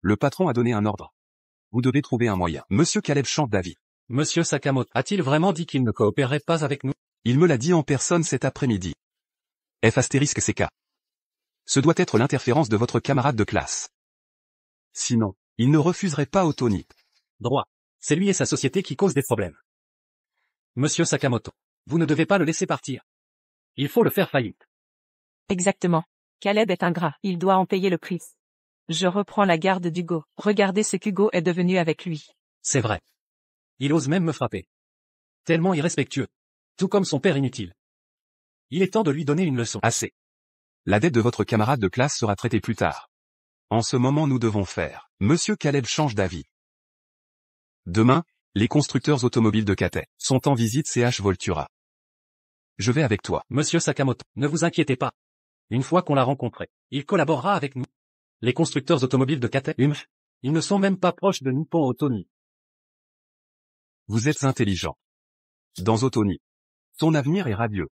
E: Le patron a donné un ordre. Vous devez trouver un moyen. Monsieur Caleb chante d'avis.
D: Monsieur Sakamoto a-t-il vraiment dit qu'il ne coopérerait pas avec nous?
E: Il me l'a dit en personne cet après-midi. F astérisque CK. Ce doit être l'interférence de votre camarade de classe. Sinon, il ne refuserait pas Otoni.
D: Droit. C'est lui et sa société qui causent des problèmes. Monsieur Sakamoto, vous ne devez pas le laisser partir. Il faut le faire faillite.
B: Exactement. Caleb est ingrat. Il doit en payer le prix. Je reprends la garde d'Hugo. Regardez ce qu'Hugo est devenu avec lui.
D: C'est vrai. Il ose même me frapper. Tellement irrespectueux. Tout comme son père inutile. Il est temps de lui donner une leçon.
E: Assez. La dette de votre camarade de classe sera traitée plus tard. En ce moment nous devons faire. Monsieur Caleb change d'avis. Demain, les constructeurs automobiles de KT sont en visite CH Voltura. Je vais avec toi.
D: Monsieur Sakamoto, ne vous inquiétez pas. Une fois qu'on l'a rencontré, il collaborera avec nous. Les constructeurs automobiles de KT, ils ne sont même pas proches de Nippon Otoni.
E: Vous êtes intelligent. Dans Otoni, Ton avenir est radieux.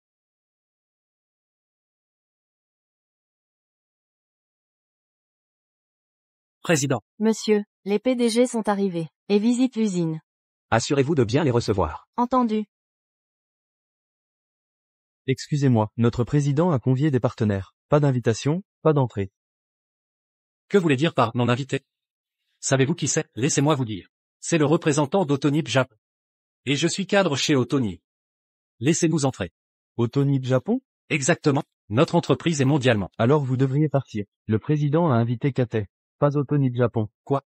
D: Président.
F: Monsieur, les PDG sont arrivés, et visitent l'usine.
A: Assurez-vous de bien les recevoir.
F: Entendu.
G: Excusez-moi, notre président a convié des partenaires. Pas d'invitation, pas d'entrée.
D: Que voulez dire par non invité? Savez-vous qui c'est? Laissez-moi vous dire. C'est le représentant d'Autonip Japon. Et je suis cadre chez Autonip. Laissez-nous entrer.
G: Autonip Japon?
D: Exactement. Notre entreprise est mondialement.
G: Alors vous devriez partir. Le président a invité KT. Pas Autonip Japon.
D: Quoi?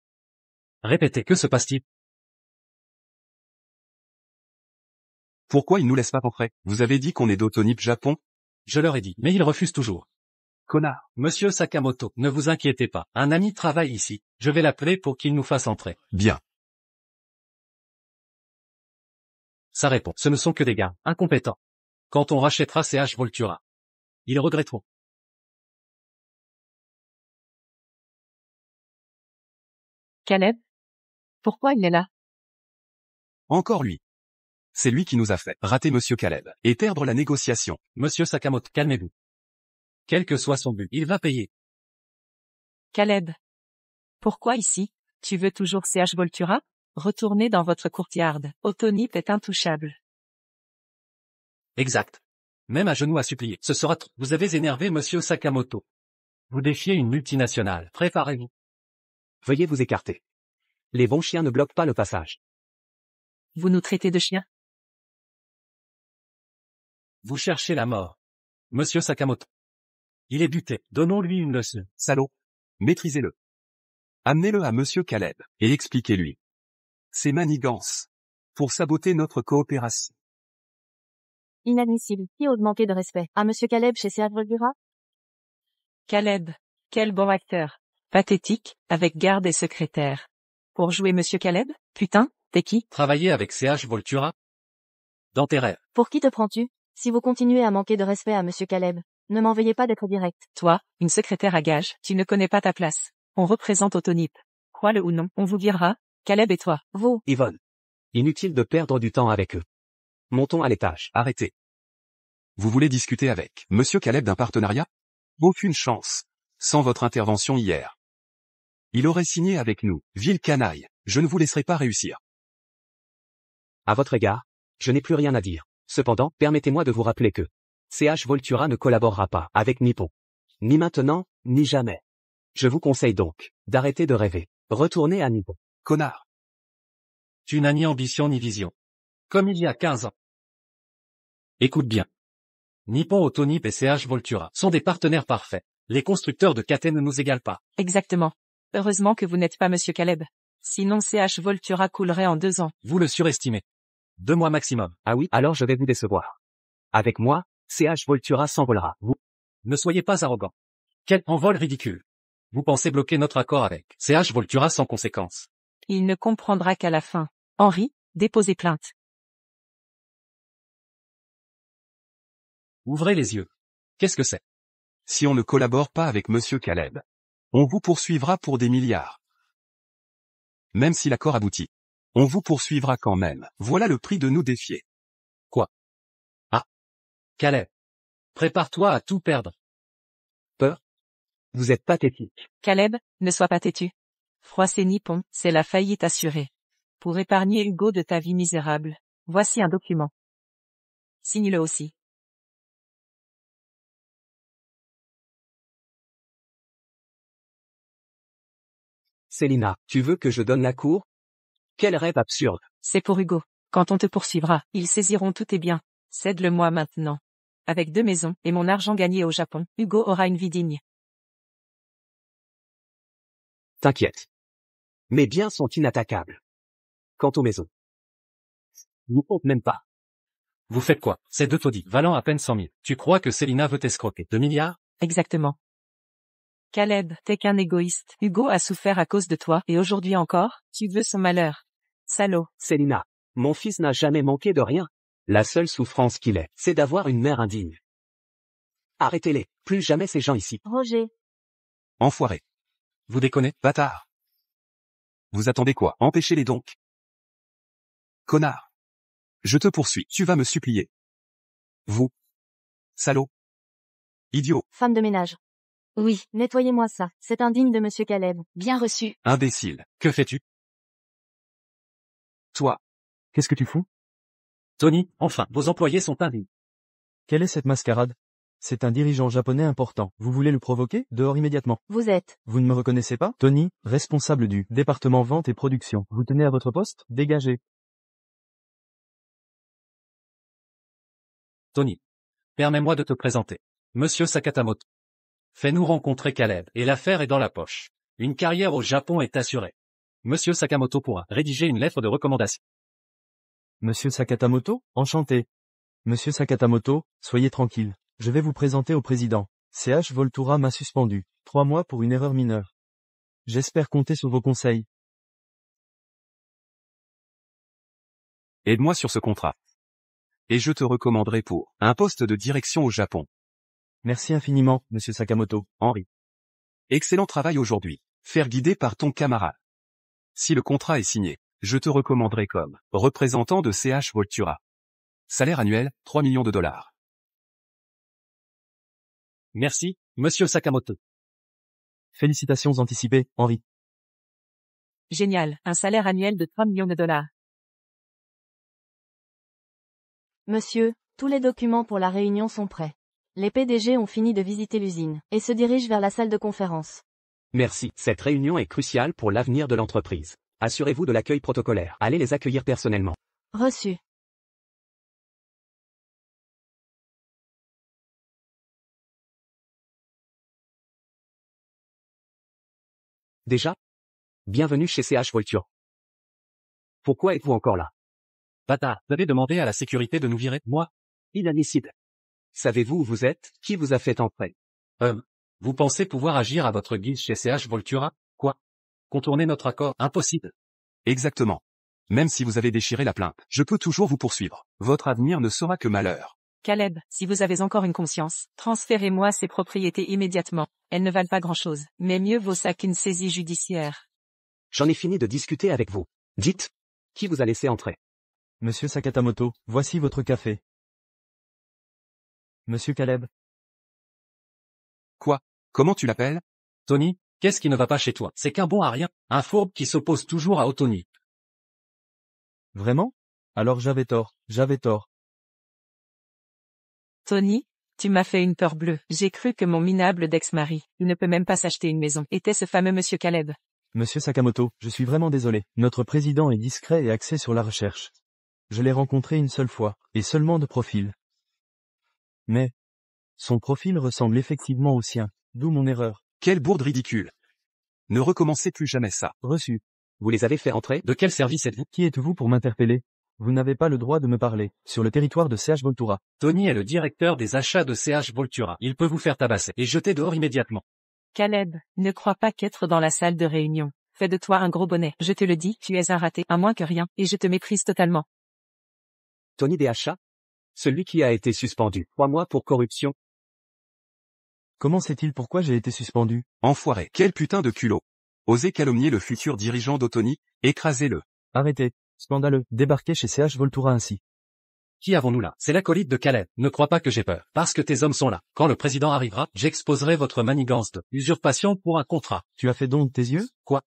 D: Répétez, que se passe-t-il?
E: Pourquoi ils nous laissent pas rentrer? Vous avez dit qu'on est d'Autonip Japon?
D: Je leur ai dit, mais ils refusent toujours.
E: Connard.
D: Monsieur Sakamoto, ne vous inquiétez pas. Un ami travaille ici. Je vais l'appeler pour qu'il nous fasse entrer.
E: Bien.
D: Ça répond. Ce ne sont que des gars incompétents. Quand on rachètera CH Voltura, ils regretteront.
B: Caleb? Pourquoi il est là?
E: Encore lui. C'est lui qui nous a fait rater Monsieur Caleb et perdre la négociation.
D: Monsieur Sakamoto, calmez-vous. Quel que soit son but, il va payer.
B: Caleb. Pourquoi ici? Tu veux toujours CH Voltura? Retournez dans votre courtyard. Autonip est intouchable.
D: Exact. Même à genoux à supplier. Ce sera trop. Vous avez énervé Monsieur Sakamoto. Vous défiez une multinationale. Préparez-vous.
A: Veuillez vous écarter. Les bons chiens ne bloquent pas le passage.
B: Vous nous traitez de chiens?
D: Vous cherchez la mort. Monsieur Sakamoto. Il est buté. Donnons-lui une leçon.
E: Salaud. Maîtrisez-le. Amenez-le à Monsieur Caleb et expliquez-lui ses manigances pour saboter notre coopération.
F: Inadmissible. Qui ose manquer de respect? À Monsieur Caleb chez CH Voltura?
B: Caleb. Quel bon acteur. Pathétique, avec garde et secrétaire. Pour jouer Monsieur Caleb? Putain, t'es qui?
D: Travailler avec CH Voltura? Dans tes rêves.
F: Pour qui te prends-tu? Si vous continuez à manquer de respect à Monsieur Caleb, ne m'en veuillez pas d'être direct.
B: Toi, une secrétaire à gage, tu ne connais pas ta place. On représente Autonip. Crois-le ou non, on vous virera, Caleb et toi.
F: Vous.
A: Yvonne. Inutile de perdre du temps avec eux. Montons à l'étage.
E: Arrêtez. Vous voulez discuter avec Monsieur Caleb d'un partenariat? Aucune chance. Sans votre intervention hier. Il aurait signé avec nous. Ville canaille. Je ne vous laisserai pas réussir.
A: À votre égard, je n'ai plus rien à dire. Cependant, permettez-moi de vous rappeler que CH Voltura ne collaborera pas avec Nippon. Ni maintenant, ni jamais. Je vous conseille donc d'arrêter de rêver. Retournez à Nippon.
E: Connard.
D: Tu n'as ni ambition ni vision. Comme il y a 15 ans. Écoute bien. Nippon Autonip et CH Voltura sont des partenaires parfaits. Les constructeurs de KT ne nous égalent pas.
B: Exactement. Heureusement que vous n'êtes pas Monsieur Caleb. Sinon CH Voltura coulerait en 2 ans.
D: Vous le surestimez. 2 mois maximum.
A: Ah oui, alors je vais vous décevoir. Avec moi, CH Voltura s'envolera. Vous.
D: Ne soyez pas arrogant. Quel envol ridicule. Vous pensez bloquer notre accord avec CH Voltura sans conséquence.
B: Il ne comprendra qu'à la fin. Henri, déposez plainte.
D: Ouvrez les yeux. Qu'est-ce que c'est?
E: Si on ne collabore pas avec Monsieur Caleb, on vous poursuivra pour des milliards. Même si l'accord aboutit, on vous poursuivra quand même. Voilà le prix de nous défier.
D: Quoi? Ah. Caleb. Prépare-toi à tout perdre.
A: Peur? Vous êtes pathétique.
B: Caleb, ne sois pas têtu. Froisser Nippon, c'est la faillite assurée. Pour épargner Hugo de ta vie misérable, voici un document. Signe-le aussi.
A: Célina, tu veux que je donne la cour? Quel rêve absurde.
B: C'est pour Hugo. Quand on te poursuivra, ils saisiront tous tes biens. Cède-le-moi maintenant. Avec 2 maisons et mon argent gagné au Japon, Hugo aura une vie digne.
A: T'inquiète. Mes biens sont inattaquables. Quant aux maisons, nous compte même pas.
D: Vous faites quoi? C'est 2 taudis, valant à peine 100 000. Tu crois que Célina veut t'escroquer 2 milliards?
B: Exactement. Caleb, t'es qu'un égoïste. Hugo a souffert à cause de toi, et aujourd'hui encore, tu veux son malheur. Salaud.
A: Célina, mon fils n'a jamais manqué de rien. La seule souffrance qu'il ait, c'est d'avoir une mère indigne. Arrêtez-les, plus jamais ces gens ici.
F: Roger.
E: Enfoiré.
D: Vous déconnez?
E: Bâtard. Vous attendez quoi? Empêchez-les donc. Connard. Je te poursuis. Tu vas me supplier. Vous. Salaud. Idiot.
F: Femme de ménage.
H: Oui,
F: Nettoyez-moi ça, c'est indigne de monsieur Caleb.
H: bien reçu.
E: Imbécile.
D: Que fais-tu?
E: Toi.
G: Qu'est-ce que tu fous?
D: Tony, enfin, vos employés sont indignes.
G: Quelle est cette mascarade? C'est un dirigeant japonais important. Vous voulez le provoquer? Dehors immédiatement.
F: Vous êtes.
G: Vous ne me reconnaissez pas? Tony, responsable du département vente et production. Vous tenez à votre poste? Dégagez.
D: Tony. Permets-moi de te présenter. Monsieur Sakatamoto. Fais-nous rencontrer Caleb, et l'affaire est dans la poche. Une carrière au Japon est assurée. Monsieur Sakamoto pourra rédiger une lettre de recommandation.
G: Monsieur Sakatamoto, enchanté. Monsieur Sakatamoto, soyez tranquille. Je vais vous présenter au président. CH Voltura m'a suspendu. 3 mois pour une erreur mineure. J'espère compter sur vos conseils.
E: Aide-moi sur ce contrat. Et je te recommanderai pour un poste de direction au Japon.
G: Merci infiniment, monsieur Sakamoto.
E: Henri. Excellent travail aujourd'hui. Faire guider par ton camarade. Si le contrat est signé, je te recommanderai comme représentant de CH Voltura. Salaire annuel, 3 millions de dollars.
D: Merci, monsieur Sakamoto.
G: Félicitations anticipées, Henri.
B: Génial, un salaire annuel de 3 millions de dollars.
F: Monsieur, tous les documents pour la réunion sont prêts. Les PDG ont fini de visiter l'usine, et se dirigent vers la salle de conférence.
A: Merci. Cette réunion est cruciale pour l'avenir de l'entreprise. Assurez-vous de l'accueil protocolaire. Allez les accueillir personnellement.
F: Reçu.
A: Déjà? Bienvenue chez CH Voltura. Pourquoi êtes-vous encore là?
D: Bâtard, vous avez demandé à la sécurité de nous virer, moi?
A: Inadmissible. Savez-vous où vous êtes? Qui vous a fait entrer?
D: Vous pensez pouvoir agir à votre guise chez CH Voltura? Quoi? Contourner notre accord? Impossible.
E: Exactement. Même si vous avez déchiré la plainte, je peux toujours vous poursuivre. Votre avenir ne sera que malheur.
B: Caleb, si vous avez encore une conscience, transférez-moi ces propriétés immédiatement. Elles ne valent pas grand-chose, mais mieux vaut ça qu'une saisie judiciaire.
A: J'en ai fini de discuter avec vous. Dites, qui vous a laissé entrer?
G: Monsieur Sakatamoto, voici votre café. Monsieur Caleb.
E: Quoi? Comment tu l'appelles?
D: Tony, qu'est-ce qui ne va pas chez toi? C'est qu'un bon à rien, un fourbe qui s'oppose toujours à Otoni.
G: Vraiment? Alors j'avais tort.
B: Tony, tu m'as fait une peur bleue. J'ai cru que mon minable d'ex-mari, il ne peut même pas s'acheter une maison, était ce fameux monsieur Caleb.
G: Monsieur Sakamoto, je suis vraiment désolé. Notre président est discret et axé sur la recherche. Je l'ai rencontré une seule fois, et seulement de profil. Mais, son profil ressemble effectivement au sien, d'où mon erreur.
E: Quelle bourde ridicule. Ne recommencez plus jamais ça.
G: Reçu.
A: Vous les avez fait entrer?
D: De quel service êtes-vous?
G: Qui êtes-vous pour m'interpeller? Vous n'avez pas le droit de me parler, sur le territoire de CH Voltura.
D: Tony est le directeur des achats de CH Voltura. Il peut vous faire tabasser et jeter dehors immédiatement.
B: Caleb, ne crois pas qu'être dans la salle de réunion. Fais de toi un gros bonnet. Je te le dis, tu es un raté, à moins que rien, et je te méprise totalement.
A: Tony DHA? Celui qui a été suspendu 3 mois pour corruption.
G: Comment sait-il pourquoi j'ai été suspendu?
E: Enfoiré. Quel putain de culot. Osez calomnier le futur dirigeant d'Otoni, écrasez-le.
G: Arrêtez. Scandaleux. Débarquez chez CH Voltura ainsi.
D: Qui avons-nous là? C'est l'acolyte de Caleb. Ne crois pas que j'ai peur, parce que tes hommes sont là. Quand le président arrivera, j'exposerai votre manigance de usurpation pour un contrat.
G: Tu as fait don de tes yeux?
D: Quoi?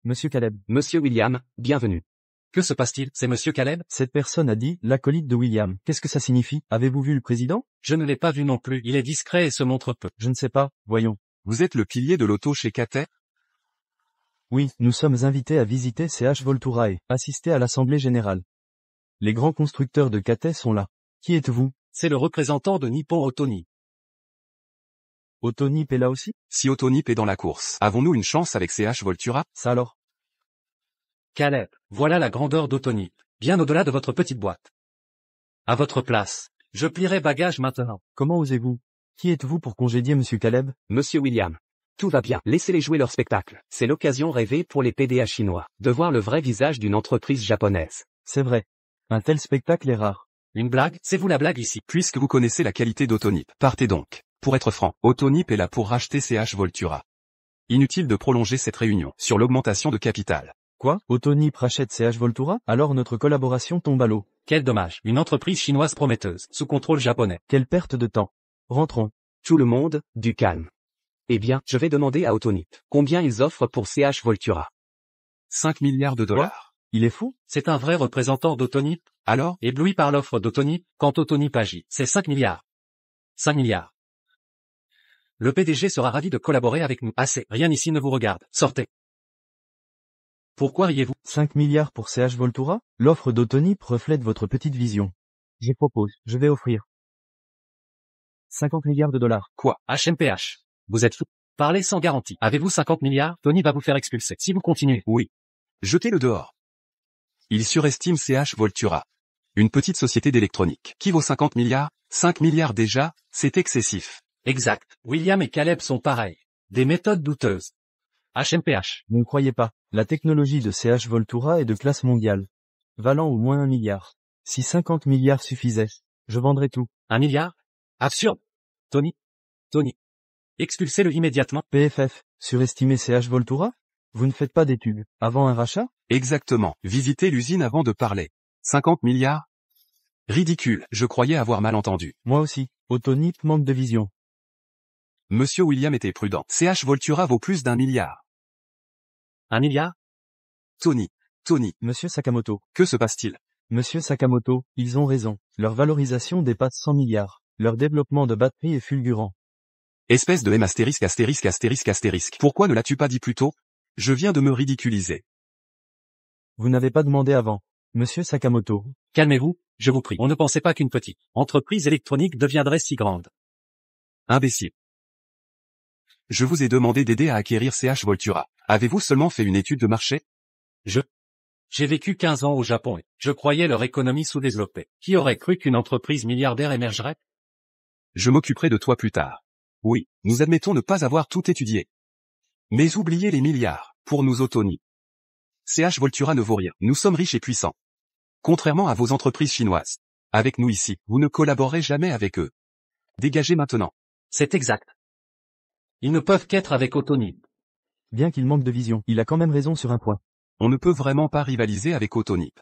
G: Monsieur Caleb.
A: Monsieur William, bienvenue.
D: Que se passe-t-il? C'est monsieur Caleb?
G: Cette personne a dit, l'acolyte de William. Qu'est-ce que ça signifie? Avez-vous vu le président?
D: Je ne l'ai pas vu non plus. Il est discret et se montre peu.
G: Je ne sais pas, voyons.
E: Vous êtes le pilier de l'auto chez Cathay?
G: Oui, nous sommes invités à visiter CH Voltura et assister à l'Assemblée Générale. Les grands constructeurs de Cathay sont là. Qui êtes-vous?
D: C'est le représentant de Nippon Otoni.
G: Otoni est là aussi?
E: Si Otonip est dans la course, avons-nous une chance avec CH Voltura?
G: Ça alors?
D: Caleb, voilà la grandeur d'Otoni, bien au-delà de votre petite boîte. À votre place, je plierai bagage maintenant.
G: Comment osez-vous? Qui êtes-vous pour congédier monsieur Caleb?
A: Monsieur William. Tout va bien. Laissez-les jouer leur spectacle. C'est l'occasion rêvée pour les PDA chinois de voir le vrai visage d'une entreprise japonaise.
G: C'est vrai. Un tel spectacle est rare.
D: Une blague? C'est vous la blague ici.
E: Puisque vous connaissez la qualité d'Otonip, partez donc. Pour être franc, Otonip est là pour racheter CH Voltura. Inutile de prolonger cette réunion sur l'augmentation de capital.
G: Quoi? Otoni rachète CH Voltura? Alors notre collaboration tombe à l'eau.
D: Quel dommage. Une entreprise chinoise prometteuse, sous contrôle japonais.
G: Quelle perte de temps. Rentrons.
A: Tout le monde, du calme. Eh bien, je vais demander à Autonip combien ils offrent pour CH Voltura.
E: 5 milliards de dollars.
G: Il est fou?
D: C'est un vrai représentant d'Autonip.
E: Alors?
D: Ébloui par l'offre d'Autonip, quand Autonip agit. C'est 5 milliards. 5 milliards. Le PDG sera ravi de collaborer avec nous. Assez. Rien ici ne vous regarde. Sortez. Pourquoi riez-vous?
G: 5 milliards pour CH Voltura? L'offre d'Autonip reflète votre petite vision. Je propose, je vais offrir 50 milliards de dollars.
D: Quoi? HMPH. Vous êtes fou. Parlez sans garantie. Avez-vous 50 milliards? Tony va vous faire expulser. Si vous continuez.
E: Oui. Jetez-le dehors. Il surestime CH Voltura. Une petite société d'électronique. Qui vaut 50 milliards? 5 milliards déjà, c'est excessif.
D: Exact. William et Caleb sont pareils. Des méthodes douteuses. HMPH.
G: Ne croyez pas. La technologie de CH Voltura est de classe mondiale. Valant au moins 1 milliard. Si 50 milliards suffisaient, je vendrais tout.
D: 1 milliard? Absurde. Tony. Expulsez-le immédiatement.
G: PFF, surestimer CH Voltura? Vous ne faites pas d'études. Avant un rachat?
E: Exactement. Visitez l'usine avant de parler. 50 milliards? Ridicule. Je croyais avoir mal entendu.
G: Moi aussi. Autonip manque de vision.
E: Monsieur William était prudent. CH Voltura vaut plus d'1 milliard.
D: 1 milliard?
E: Tony.
G: Monsieur Sakamoto.
E: Que se passe-t-il?
G: Monsieur Sakamoto, ils ont raison. Leur valorisation dépasse 100 milliards. Leur développement de batterie est fulgurant.
E: Espèce de M******. Pourquoi ne l'as-tu pas dit plus tôt? Je viens de me ridiculiser.
G: Vous n'avez pas demandé avant. Monsieur Sakamoto.
D: Calmez-vous, je vous prie. On ne pensait pas qu'une petite entreprise électronique deviendrait si grande.
E: Imbécile. Je vous ai demandé d'aider à acquérir CH Voltura. Avez-vous seulement fait une étude de marché?
D: J'ai vécu 15 ans au Japon et je croyais leur économie sous-développée. Qui aurait cru qu'une entreprise milliardaire émergerait?
E: Je m'occuperai de toi plus tard. Oui, nous admettons ne pas avoir tout étudié. Mais oubliez les milliards, pour nous Autonip. CH Voltura ne vaut rien. Nous sommes riches et puissants. Contrairement à vos entreprises chinoises. Avec nous ici, vous ne collaborerez jamais avec eux. Dégagez maintenant.
D: C'est exact. Ils ne peuvent qu'être avec Autonip.
G: Bien qu'il manque de vision, il a quand même raison sur un point.
E: On ne peut vraiment pas rivaliser avec Autonip.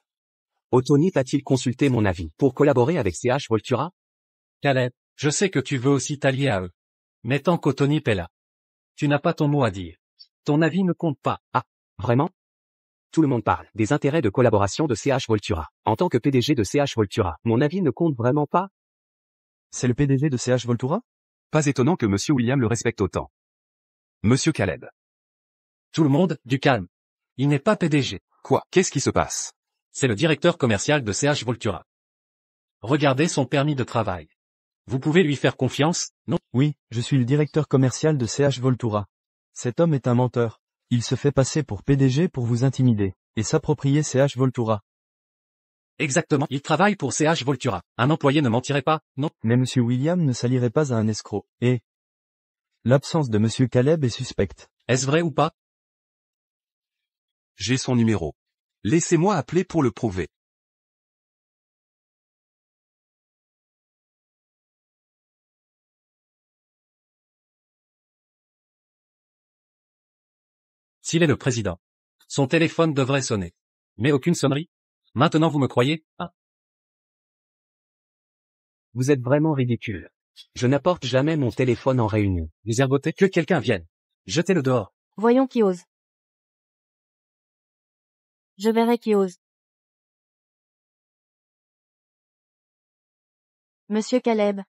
A: Autonip a-t-il consulté mon avis pour collaborer avec CH Voltura?
D: Caleb, je sais que tu veux aussi t'allier à eux. Mais tant qu'Autonip est là, tu n'as pas ton mot à dire. Ton avis ne compte pas.
A: Ah, vraiment? Tout le monde parle des intérêts de collaboration de CH Voltura. En tant que PDG de CH Voltura, mon avis ne compte vraiment pas?
G: C'est le PDG de CH Voltura?
E: Pas étonnant que Monsieur William le respecte autant. Monsieur Caleb.
D: Tout le monde, du calme. Il n'est pas PDG.
E: Quoi? Qu'est-ce qui se passe?
D: C'est le directeur commercial de CH Voltura. Regardez son permis de travail. Vous pouvez lui faire confiance, non?
G: Oui, je suis le directeur commercial de CH Voltura. Cet homme est un menteur. Il se fait passer pour PDG pour vous intimider, et s'approprier CH Voltura.
D: Exactement. Il travaille pour CH Voltura. Un employé ne mentirait pas, non?
G: Mais Monsieur William ne s'allierait pas à un escroc. Et l'absence de Monsieur Caleb est suspecte.
D: Est-ce vrai ou pas?
E: J'ai son numéro. Laissez-moi appeler pour le prouver.
D: S'il est le président, son téléphone devrait sonner. Mais aucune sonnerie. Maintenant vous me croyez? Ah.
A: Vous êtes vraiment ridicule. Je n'apporte jamais mon téléphone en réunion.
D: Les ergotés, que quelqu'un vienne. Jetez-le dehors.
F: Voyons qui ose. Je verrai qui ose. Monsieur Caleb.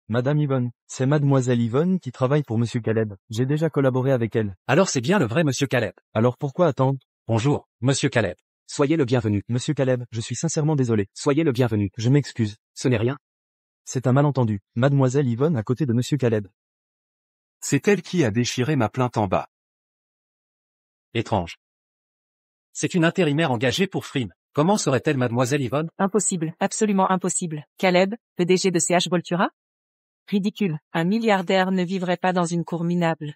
G: Madame Yvonne, c'est Mademoiselle Yvonne qui travaille pour Monsieur Caleb. J'ai déjà collaboré avec elle.
D: Alors c'est bien le vrai Monsieur Caleb.
G: Alors pourquoi attendre?
D: Bonjour, Monsieur Caleb.
A: Soyez le bienvenu.
G: Monsieur Caleb, je suis sincèrement désolé.
A: Soyez le bienvenu.
G: Je m'excuse.
A: Ce n'est rien.
G: C'est un malentendu. Mademoiselle Yvonne à côté de Monsieur Caleb.
E: C'est elle qui a déchiré ma plainte en bas.
D: Étrange. C'est une intérimaire engagée pour Frime. Comment serait-elle Mademoiselle Yvonne?
B: Impossible, absolument impossible. Caleb, PDG de CH Voltura? Ridicule, un milliardaire ne vivrait pas dans une cour minable.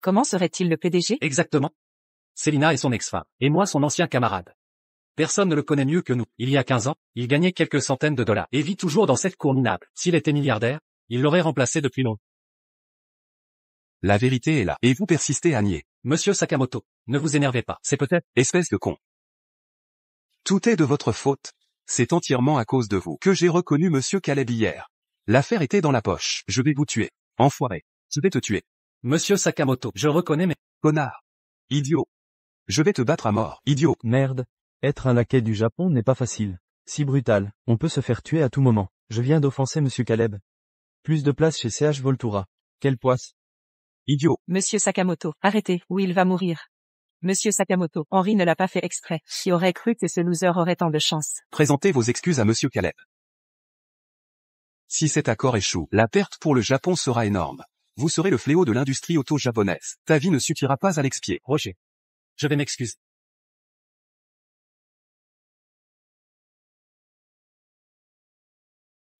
B: Comment serait-il le PDG?
D: Exactement. Célina est son ex-femme, et moi son ancien camarade. Personne ne le connaît mieux que nous. Il y a 15 ans, il gagnait quelques centaines de dollars, et vit toujours dans cette cour minable. S'il était milliardaire, il l'aurait remplacé depuis longtemps.
E: La vérité est là, et vous persistez à nier.
D: Monsieur Sakamoto, ne vous énervez pas, c'est peut-être...
E: Espèce de con. Tout est de votre faute. C'est entièrement à cause de vous que j'ai reconnu Monsieur Caleb hier. L'affaire était dans la poche. Je vais vous tuer. Enfoiré. Je vais te tuer.
D: Monsieur Sakamoto, je reconnais mais...
E: Connard. Idiot. Je vais te battre à mort. Idiot.
G: Merde. Être un laquais du Japon n'est pas facile. Si brutal, on peut se faire tuer à tout moment. Je viens d'offenser Monsieur Caleb. Plus de place chez CH Voltura. Quelle poisse.
E: Idiot.
B: Monsieur Sakamoto, arrêtez, ou il va mourir. Monsieur Sakamoto, Henri ne l'a pas fait exprès. Qui aurait cru que ce loser aurait tant de chance?
E: Présentez vos excuses à Monsieur Caleb. Si cet accord échoue, la perte pour le Japon sera énorme. Vous serez le fléau de l'industrie auto japonaise. Ta vie ne suffira pas à l'expier.
D: Roger. Je vais m'excuser.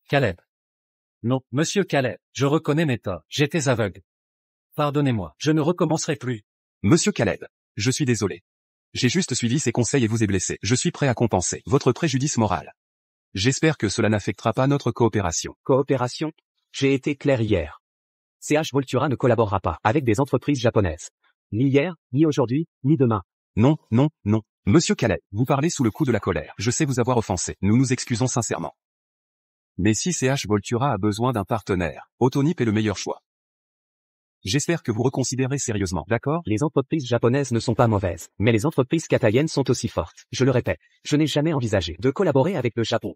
D: Caleb. Non, Monsieur Caleb, je reconnais mes torts. J'étais aveugle. Pardonnez-moi, je ne recommencerai plus.
E: Monsieur Caleb, je suis désolé. J'ai juste suivi ses conseils et vous ai blessé. Je suis prêt à compenser votre préjudice moral. J'espère que cela n'affectera pas notre coopération.
A: Coopération? J'ai été clair hier. CH Voltura ne collaborera pas avec des entreprises japonaises. Ni hier, ni aujourd'hui, ni demain.
E: Non, non, non. Monsieur Caleb, vous parlez sous le coup de la colère. Je sais vous avoir offensé. Nous nous excusons sincèrement. Mais si CH Voltura a besoin d'un partenaire, Autonip est le meilleur choix. J'espère que vous reconsidérez sérieusement, d'accord?
A: Les entreprises japonaises ne sont pas mauvaises, mais les entreprises katayennes sont aussi fortes. Je le répète, je n'ai jamais envisagé de collaborer avec le Japon.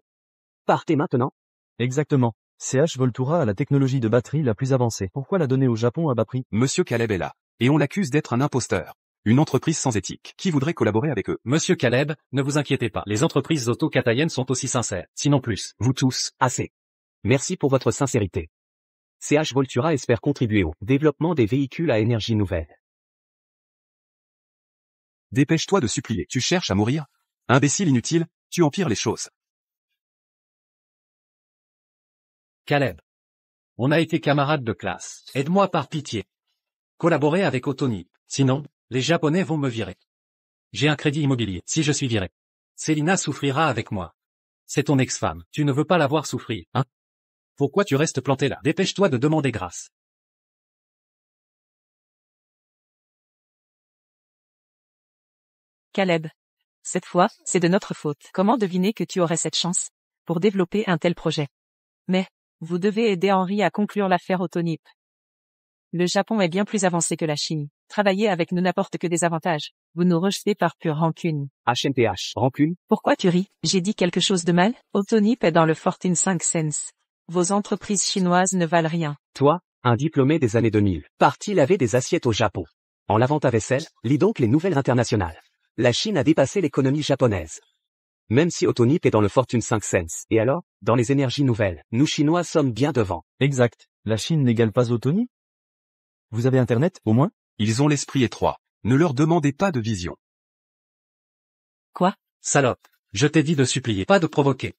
A: Partez maintenant.
G: Exactement. CH Voltura a la technologie de batterie la plus avancée. Pourquoi la donner au Japon à bas prix?
E: Monsieur Caleb est là. Et on l'accuse d'être un imposteur. Une entreprise sans éthique. Qui voudrait collaborer avec eux?
D: Monsieur Caleb, ne vous inquiétez pas. Les entreprises auto-katayennes sont aussi sincères, sinon plus.
A: Vous tous, assez. Merci pour votre sincérité. CH Voltura espère contribuer au développement des véhicules à énergie nouvelle.
E: Dépêche-toi de supplier. Tu cherches à mourir? Imbécile inutile, tu empires les choses.
D: Caleb. On a été camarades de classe. Aide-moi par pitié. Collaborer avec Autonip. Sinon, les Japonais vont me virer. J'ai un crédit immobilier. Si je suis viré, Célina souffrira avec moi. C'est ton ex-femme. Tu ne veux pas la voir souffrir, hein? Pourquoi tu restes planté là? Dépêche-toi de demander grâce.
B: Caleb. Cette fois, c'est de notre faute. Comment deviner que tu aurais cette chance pour développer un tel projet? Mais, vous devez aider Henri à conclure l'affaire Autonip. Le Japon est bien plus avancé que la Chine. Travailler avec nous n'apporte que des avantages. Vous nous rejetez par pure rancune.
A: HNTH, rancune?
B: Pourquoi tu ris? J'ai dit quelque chose de mal? Autonip est dans le Fortune 500. Vos entreprises chinoises ne valent rien.
A: Toi, un diplômé des années 2000, parti laver des assiettes au Japon. En lavant ta vaisselle, lis donc les nouvelles internationales. La Chine a dépassé l'économie japonaise. Même si Autonip est dans le Fortune 500. Et alors, dans les énergies nouvelles, nous Chinois sommes bien devant.
G: Exact. La Chine n'égale pas Autonip? Vous avez Internet, au moins?
E: Ils ont l'esprit étroit. Ne leur demandez pas de vision.
B: Quoi?
D: Salope. Je t'ai dit de supplier, pas de provoquer.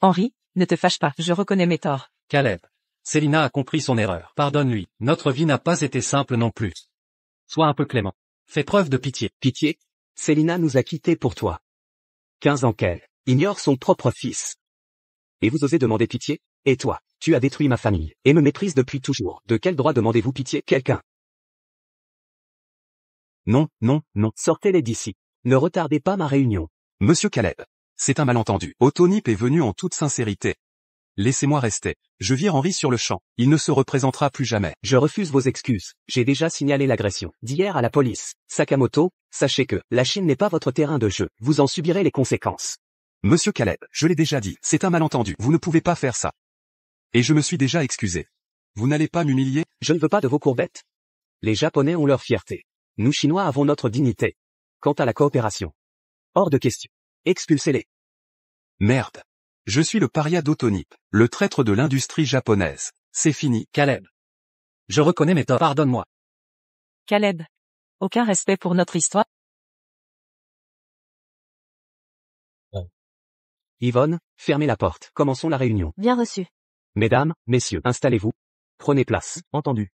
B: Henri, ne te fâche pas, je reconnais mes torts.
D: Caleb. Célina a compris son erreur. Pardonne-lui. Notre vie n'a pas été simple non plus. Sois un peu clément. Fais preuve de pitié.
A: Pitié? Célina nous a quittés pour toi. 15 ans qu'elle ignore son propre fils. Et vous osez demander pitié? Et toi, tu as détruit ma famille, et me méprises depuis toujours. De quel droit demandez-vous pitié, quelqu'un?
E: Non, non, non.
A: Sortez-les d'ici. Ne retardez pas ma réunion.
E: Monsieur Caleb. C'est un malentendu. Autonip est venu en toute sincérité. Laissez-moi rester. Je vire Henri sur le champ. Il ne se représentera plus jamais.
A: Je refuse vos excuses. J'ai déjà signalé l'agression d'hier à la police. Sakamoto, sachez que la Chine n'est pas votre terrain de jeu. Vous en subirez les conséquences.
E: Monsieur Caleb, je l'ai déjà dit, c'est un malentendu. Vous ne pouvez pas faire ça. Et je me suis déjà excusé. Vous n'allez pas m'humilier?
A: Je ne veux pas de vos courbettes. Les Japonais ont leur fierté. Nous Chinois avons notre dignité. Quant à la coopération, hors de question. Expulsez-les.
E: Merde. Je suis le paria d'Autonip, le traître de l'industrie japonaise. C'est fini.
D: Caleb. Je reconnais mes torts. Pardonne-moi.
B: Caleb. Aucun respect pour notre histoire?
A: Yvonne, fermez la porte. Commençons la réunion.
F: Bien reçu.
A: Mesdames, messieurs, installez-vous. Prenez place.
G: Entendu.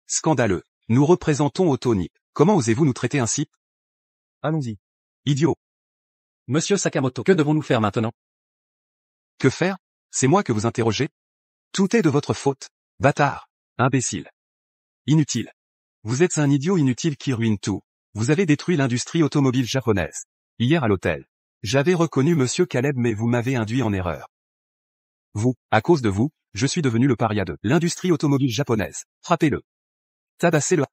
E: Scandaleux. Nous représentons Autonip. Comment osez-vous nous traiter ainsi?
G: Allons-y.
E: Idiot.
D: Monsieur Sakamoto, que devons-nous faire maintenant?
E: Que faire? C'est moi que vous interrogez? Tout est de votre faute. Bâtard. Imbécile. Inutile. Vous êtes un idiot inutile qui ruine tout. Vous avez détruit l'industrie automobile japonaise. Hier à l'hôtel. J'avais reconnu monsieur Caleb mais vous m'avez induit en erreur. Vous, à cause de vous, je suis devenu le paria de l'industrie automobile japonaise. Frappez-le. Tabassez-le.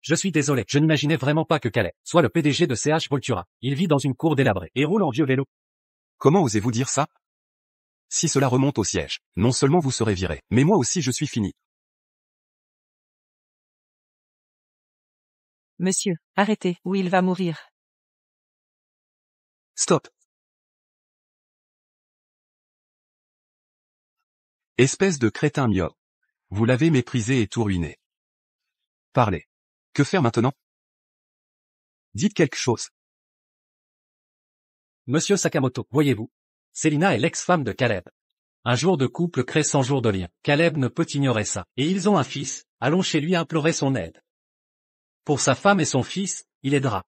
D: Je suis désolé, je n'imaginais vraiment pas que Caleb soit le PDG de CH Voltura. Il vit dans une cour délabrée et roule en vieux vélo.
E: Comment osez-vous dire ça? Si cela remonte au siège, non seulement vous serez viré, mais moi aussi je suis fini.
B: Monsieur, arrêtez, ou il va mourir.
E: Stop. Espèce de crétin myope. Vous l'avez méprisé et tout ruiné. Parlez. Que faire maintenant? Dites quelque chose.
D: Monsieur Sakamoto, voyez-vous. Selina est l'ex-femme de Caleb. Un jour de couple crée 100 jours de lien. Caleb ne peut ignorer ça. Et ils ont un fils. Allons chez lui implorer son aide. Pour sa femme et son fils, il aidera.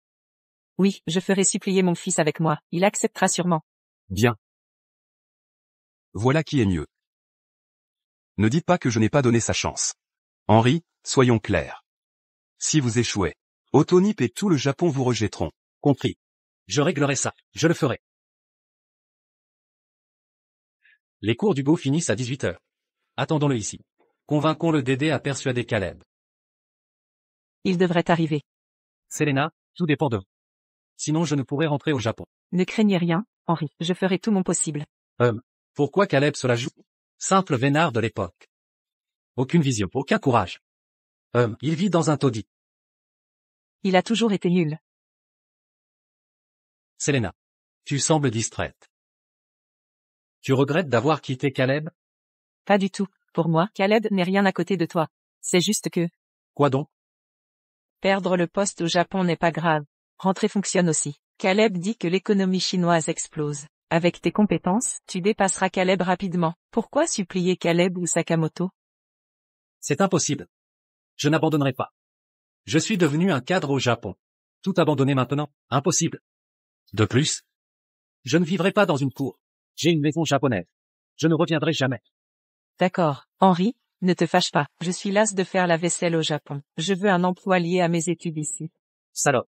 B: Oui, je ferai supplier mon fils avec moi, il acceptera sûrement.
E: Bien. Voilà qui est mieux. Ne dites pas que je n'ai pas donné sa chance. Henri, soyons clairs. Si vous échouez, Otonip et tout le Japon vous rejetteront.
D: Compris. Je réglerai ça, je le ferai. Les cours d'Hugo finissent à 18h. Attendons-le ici. Convainquons-le d'aider à persuader Caleb.
B: Il devrait arriver.
D: Selena, tout dépend de vous. Sinon je ne pourrai rentrer au Japon.
B: Ne craignez rien, Henri, je ferai tout mon possible.
D: Pourquoi Caleb se la joue? Simple vénard de l'époque. Aucune vision, aucun courage. Il vit dans un taudis.
B: Il a toujours été nul.
D: Selena. Tu sembles distraite. Tu regrettes d'avoir quitté Caleb?
B: Pas du tout. Pour moi, Caleb n'est rien à côté de toi. C'est juste que...
D: Quoi donc?
B: Perdre le poste au Japon n'est pas grave. Rentrer fonctionne aussi. Caleb dit que l'économie chinoise explose. Avec tes compétences, tu dépasseras Caleb rapidement. Pourquoi supplier Caleb ou Sakamoto?
D: C'est impossible. Je n'abandonnerai pas. Je suis devenu un cadre au Japon. Tout abandonner maintenant? Impossible. De plus, je ne vivrai pas dans une cour. J'ai une maison japonaise. Je ne reviendrai jamais.
B: D'accord, Henri, ne te fâche pas. Je suis lasse de faire la vaisselle au Japon. Je veux un emploi lié à mes études ici.
D: Salope.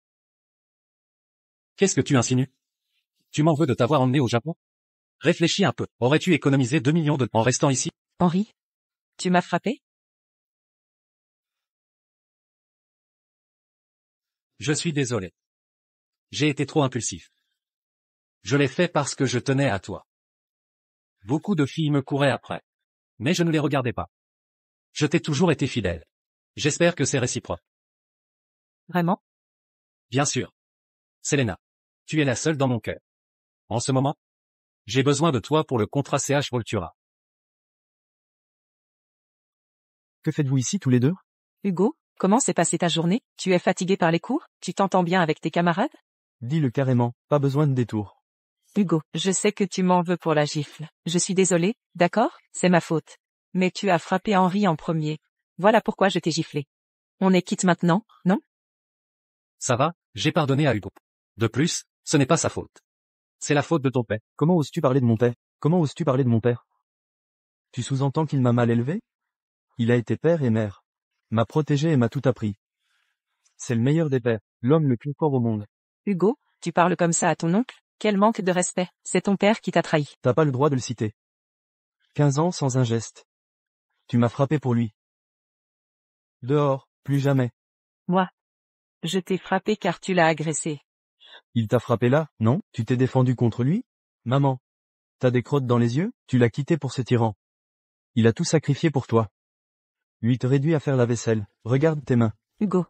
D: Qu'est-ce que tu insinues? Tu m'en veux de t'avoir emmené au Japon? Réfléchis un peu. Aurais-tu économisé 2 millions en restant ici?
B: Henri, tu m'as frappé?
D: Je suis désolé. J'ai été trop impulsif. Je l'ai fait parce que je tenais à toi. Beaucoup de filles me couraient après. Mais je ne les regardais pas. Je t'ai toujours été fidèle. J'espère que c'est réciproque.
B: Vraiment?
D: Bien sûr. Selena. Tu es la seule dans mon cœur. En ce moment, j'ai besoin de toi pour le contrat CH Voltura.
G: Que faites-vous ici tous les deux?
B: Hugo, comment s'est passée ta journée? Tu es fatigué par les cours? Tu t'entends bien avec tes camarades?
G: Dis-le carrément, pas besoin de détour.
B: Hugo, je sais que tu m'en veux pour la gifle. Je suis désolée, d'accord? C'est ma faute. Mais tu as frappé Henri en premier. Voilà pourquoi je t'ai giflé. On est quitte maintenant, non?
D: Ça va, j'ai pardonné à Hugo. De plus, ce n'est pas sa faute. C'est la faute de ton père.
G: Comment oses-tu parler de mon père? Comment oses-tu parler de mon père? Tu sous-entends qu'il m'a mal élevé? Il a été père et mère. M'a protégé et m'a tout appris. C'est le meilleur des pères, l'homme le plus fort au monde.
B: Hugo, tu parles comme ça à ton oncle? Quel manque de respect. C'est ton père qui t'a trahi.
G: T'as pas le droit de le citer. 15 ans sans un geste. Tu m'as frappé pour lui. Dehors, plus jamais.
B: Moi. Je t'ai frappé car tu l'as agressé.
G: Il t'a frappé là, non? Tu t'es défendu contre lui? Maman. T'as des crottes dans les yeux? Tu l'as quitté pour ce tyran. Il a tout sacrifié pour toi. Lui te réduit à faire la vaisselle. Regarde tes mains.
B: Hugo.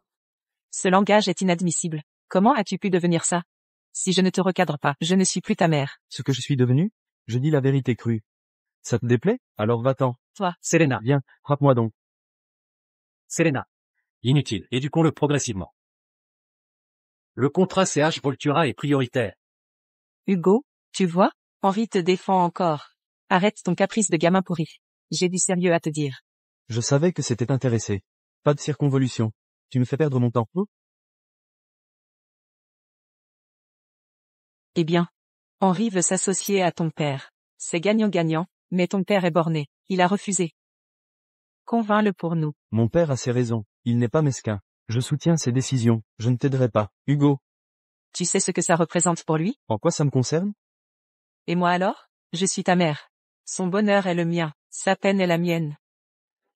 B: Ce langage est inadmissible. Comment as-tu pu devenir ça? Si je ne te recadre pas, je ne suis plus ta mère.
G: Ce que je suis devenu? Je dis la vérité crue. Ça te déplaît? Alors va-t'en.
B: Toi.
D: Selena.
G: Viens, frappe-moi donc.
D: Selena. Inutile, éduquons-le progressivement. Le contrat CH Voltura est prioritaire.
B: Hugo, tu vois? Henri te défend encore. Arrête ton caprice de gamin pourri. J'ai du sérieux à te dire.
G: Je savais que c'était intéressé. Pas de circonvolution. Tu me fais perdre mon temps.
B: Eh bien, Henri veut s'associer à ton père. C'est gagnant-gagnant, mais ton père est borné. Il a refusé. Convainc-le pour nous.
G: Mon père a ses raisons. Il n'est pas mesquin. Je soutiens ses décisions. Je ne t'aiderai pas. Hugo,
B: Tu sais ce que ça représente pour lui?
G: en quoi ça me concerne?
B: Et moi alors? Je suis ta mère. Son bonheur est le mien. Sa peine est la mienne.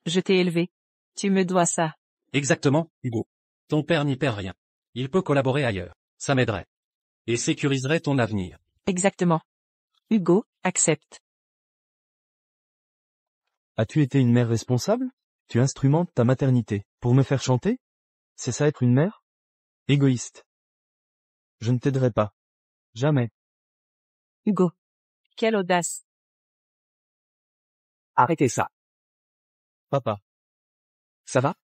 B: Je t'ai élevé. Tu me dois ça.
D: Exactement, Hugo. Ton père n'y perd rien. Il peut collaborer ailleurs. Ça m'aiderait. Et sécuriserait ton avenir.
B: Exactement. Hugo, accepte.
G: As-tu été une mère responsable? Tu instrumentes ta maternité pour me faire chanter? C'est ça être une mère? Égoïste. Je ne t'aiderai pas. Jamais.
B: Hugo. Quelle audace.
A: Arrêtez ça.
G: Papa.
A: Ça va?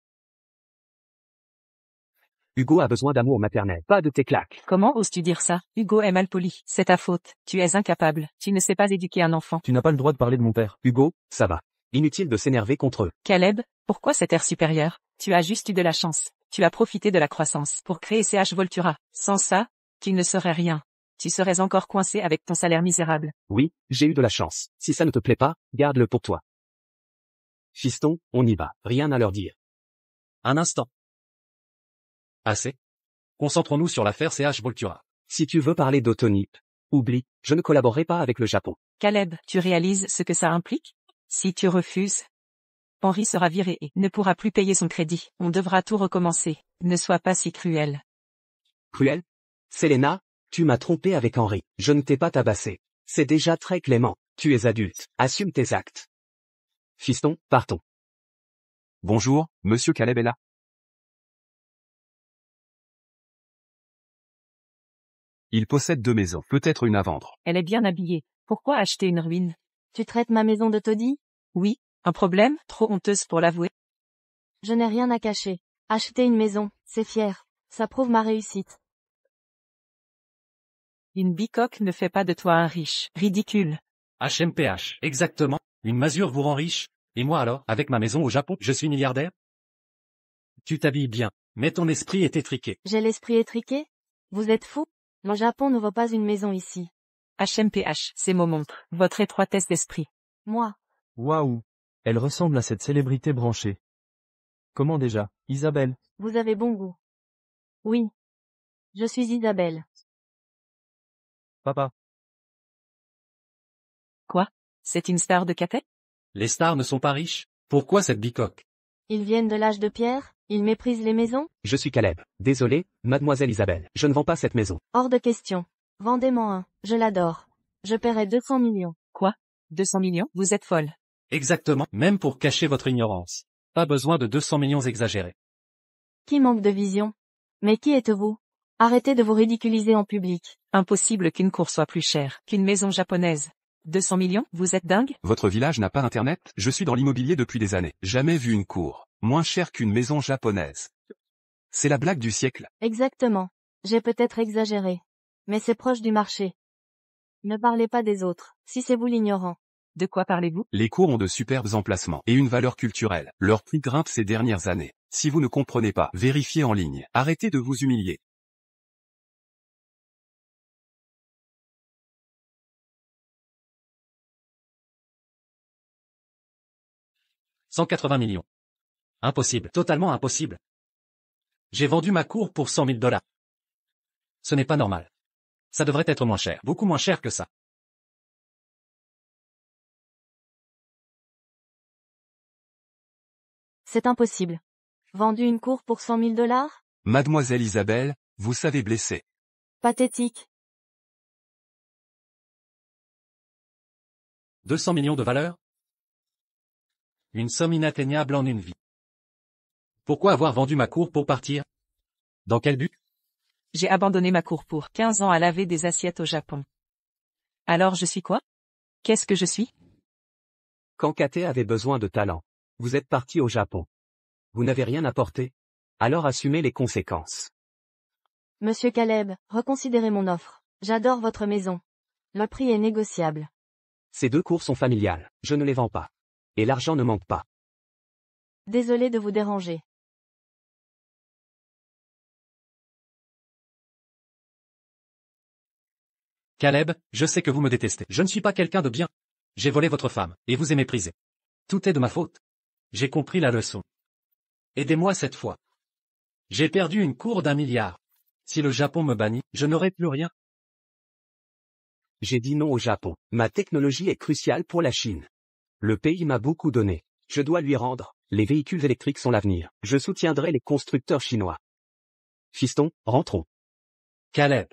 A: Hugo a besoin d'amour maternel, pas de tes claques.
B: Comment oses-tu dire ça? Hugo est mal poli. C'est ta faute. Tu es incapable. Tu ne sais pas éduquer un enfant.
G: Tu n'as pas le droit de parler de mon père.
A: Hugo, ça va. Inutile de s'énerver contre eux.
B: Caleb, pourquoi cet air supérieur? Tu as juste eu de la chance. Tu as profité de la croissance pour créer CH Voltura. Sans ça, tu ne serais rien. Tu serais encore coincé avec ton salaire misérable.
A: Oui, j'ai eu de la chance. Si ça ne te plaît pas, garde-le pour toi. Fiston, on y va. Rien à leur dire.
D: Un instant. Assez. Concentrons-nous sur l'affaire CH Voltura.
A: Si tu veux parler d'Autonip, oublie, je ne collaborerai pas avec le Japon.
B: Caleb, tu réalises ce que ça implique? Si tu refuses, Henri sera viré et ne pourra plus payer son crédit. On devra tout recommencer. Ne sois pas si cruel.
A: Cruel? Selena, tu m'as trompé avec Henri. Je ne t'ai pas tabassé. C'est déjà très clément. Tu es adulte. Assume tes actes. Fiston, partons.
E: Bonjour, monsieur Caleb est là. Il possède 2 maisons, peut-être une à vendre.
B: Elle est bien habillée. Pourquoi acheter une ruine?
F: Tu traites ma maison de taudis?
B: Oui, un problème, trop honteuse pour l'avouer.
F: Je n'ai rien à cacher. Acheter une maison, c'est fier. Ça prouve ma réussite.
B: Une bicoque ne fait pas de toi un riche. Ridicule.
D: HMPH. Exactement. Une masure vous rend riche. Et moi alors, avec ma maison au Japon, je suis milliardaire? Tu t'habilles bien, mais ton esprit est étriqué.
F: J'ai l'esprit étriqué? Vous êtes fou? Le Japon ne vaut pas une maison ici.
B: HMPH, ces mots montrent votre étroitesse d'esprit.
F: Moi,
G: Waouh. Elle ressemble à cette célébrité branchée. Comment déjà, Isabelle?
F: vous avez bon goût. Oui. Je suis Isabelle.
G: Papa.
B: Quoi? C'est une star de catet?
D: Les stars ne sont pas riches. Pourquoi cette bicoque?
F: Ils viennent de l'âge de pierre? Ils méprisent les maisons?
A: Je suis Caleb. Désolé, mademoiselle Isabelle. Je ne vends pas cette maison.
F: Hors de question. Vendez-moi un. Je l'adore. Je paierai 200 millions.
B: Quoi? 200 millions? Vous êtes folle.
D: Exactement. Même pour cacher votre ignorance. Pas besoin de 200 millions exagérés.
F: Qui manque de vision? Mais qui êtes-vous? Arrêtez de vous ridiculiser en public.
B: Impossible qu'une cour soit plus chère qu'une maison japonaise. 200 millions? Vous êtes dingue?
E: Votre village n'a pas internet? Je suis dans l'immobilier depuis des années. Jamais vu une cour moins chère qu'une maison japonaise. C'est la blague du siècle.
F: Exactement. J'ai peut-être exagéré. Mais c'est proche du marché. Ne parlez pas des autres, si c'est vous l'ignorant.
B: De quoi parlez-vous?
E: Les cours ont de superbes emplacements et une valeur culturelle. Leur prix grimpe ces dernières années. Si vous ne comprenez pas, vérifiez en ligne. Arrêtez de vous humilier.
D: « 180 millions. Impossible. Totalement impossible. J'ai vendu ma cour pour 100 000 $. Ce n'est pas normal. Ça devrait être moins cher. Beaucoup moins cher que ça.
F: C'est impossible. Vendu une cour pour 100 000 $?
E: Mademoiselle Isabelle, vous savez blesser.
F: Pathétique.
D: 200 millions de valeur? Une somme inatteignable en une vie. Pourquoi avoir vendu ma cour pour partir? Dans quel but?
B: J'ai abandonné ma cour pour 15 ans à laver des assiettes au Japon. Alors je suis quoi? Qu'est-ce que je suis?
A: Quand Kate avait besoin de talent, vous êtes parti au Japon. Vous n'avez rien apporté? Alors assumez les conséquences.
F: Monsieur Caleb, reconsidérez mon offre. J'adore votre maison. Le prix est négociable.
A: Ces 2 cours sont familiales, je ne les vends pas. Et l'argent ne manque pas.
F: Désolé de vous déranger.
D: Caleb, je sais que vous me détestez. Je ne suis pas quelqu'un de bien. J'ai volé votre femme, et vous aimez méprisé. Tout est de ma faute. J'ai compris la leçon. Aidez-moi cette fois. J'ai perdu une cour d'1 milliard. Si le Japon me bannit, je n'aurai plus rien.
A: J'ai dit non au Japon. Ma technologie est cruciale pour la Chine. Le pays m'a beaucoup donné. Je dois lui rendre. Les véhicules électriques sont l'avenir. Je soutiendrai les constructeurs chinois. Fiston, rentrons.
D: Caleb.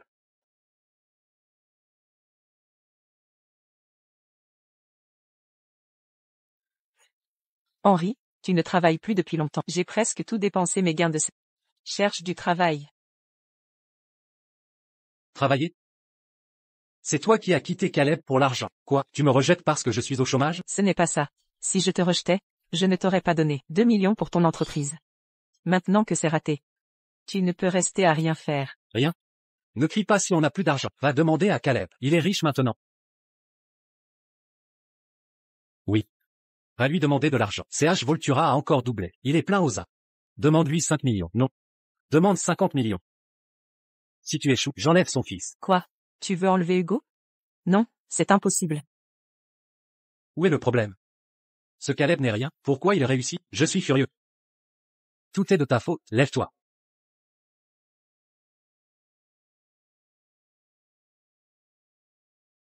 B: Henri, tu ne travailles plus depuis longtemps. J'ai presque tout dépensé mes gains de... Cherche du travail.
D: Travailler? C'est toi qui as quitté Caleb pour l'argent. Quoi, tu me rejettes parce que je suis au chômage?
B: Ce n'est pas ça. Si je te rejetais, je ne t'aurais pas donné 2 millions pour ton entreprise. Maintenant que c'est raté, tu ne peux rester à rien faire.
D: Rien? Ne crie pas si on n'a plus d'argent. Va demander à Caleb. Il est riche maintenant. Oui. Va lui demander de l'argent. CH Voltura a encore doublé. Il est plein aux as. Demande-lui 5 millions. Non. Demande 50 millions. Si tu échoues, j'enlève son fils.
B: Quoi? Tu veux enlever Hugo? Non, c'est impossible.
D: Où est le problème? Ce Caleb n'est rien. Pourquoi il réussit? Je suis furieux. Tout est de ta faute. Lève-toi.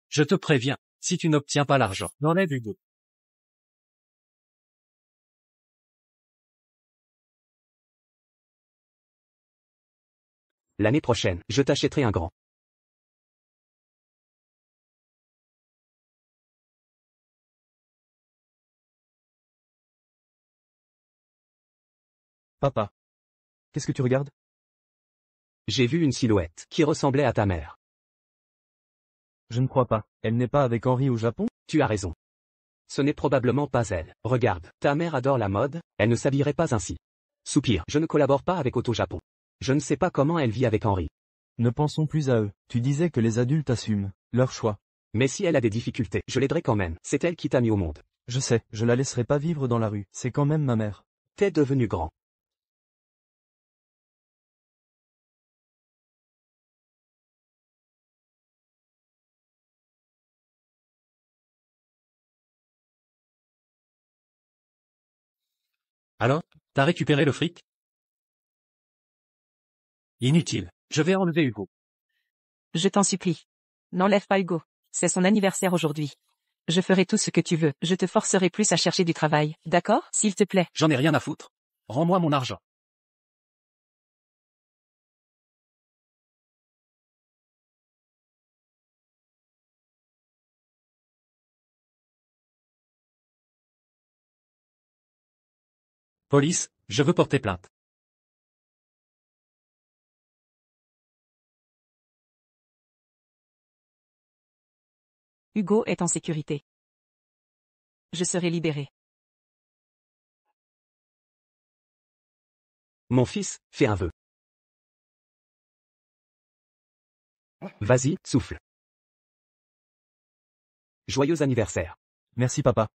D: Je te préviens, si tu n'obtiens pas l'argent, j'enlève Hugo.
A: L'année prochaine, je t'achèterai un grand.
G: Papa. Qu'est-ce que tu regardes?
A: J'ai vu une silhouette qui ressemblait à ta mère.
G: Je ne crois pas. Elle n'est pas avec Henri au Japon?
A: Tu as raison. Ce n'est probablement pas elle. Regarde, ta mère adore la mode, elle ne s'habillerait pas ainsi. Soupir, je ne collabore pas avec Auto Japon. Je ne sais pas comment elle vit avec Henri.
G: Ne pensons plus à eux. Tu disais que les adultes assument leur choix.
A: Mais si elle a des difficultés, je l'aiderai quand même. C'est elle qui t'a mis au monde.
G: Je sais, je la laisserai pas vivre dans la rue. C'est quand même ma mère.
A: T'es devenu grand.
D: Alors, t'as récupéré le fric? Inutile. Je vais enlever Hugo.
B: Je t'en supplie. N'enlève pas Hugo. C'est son anniversaire aujourd'hui. Je ferai tout ce que tu veux. Je te forcerai plus à chercher du travail. D'accord? S'il te plaît.
D: J'en ai rien à foutre. Rends-moi mon argent. Police, je veux porter plainte.
B: Hugo est en sécurité. Je serai libéré.
A: Mon fils, fais un vœu. Vas-y, souffle. Joyeux anniversaire.
G: Merci papa.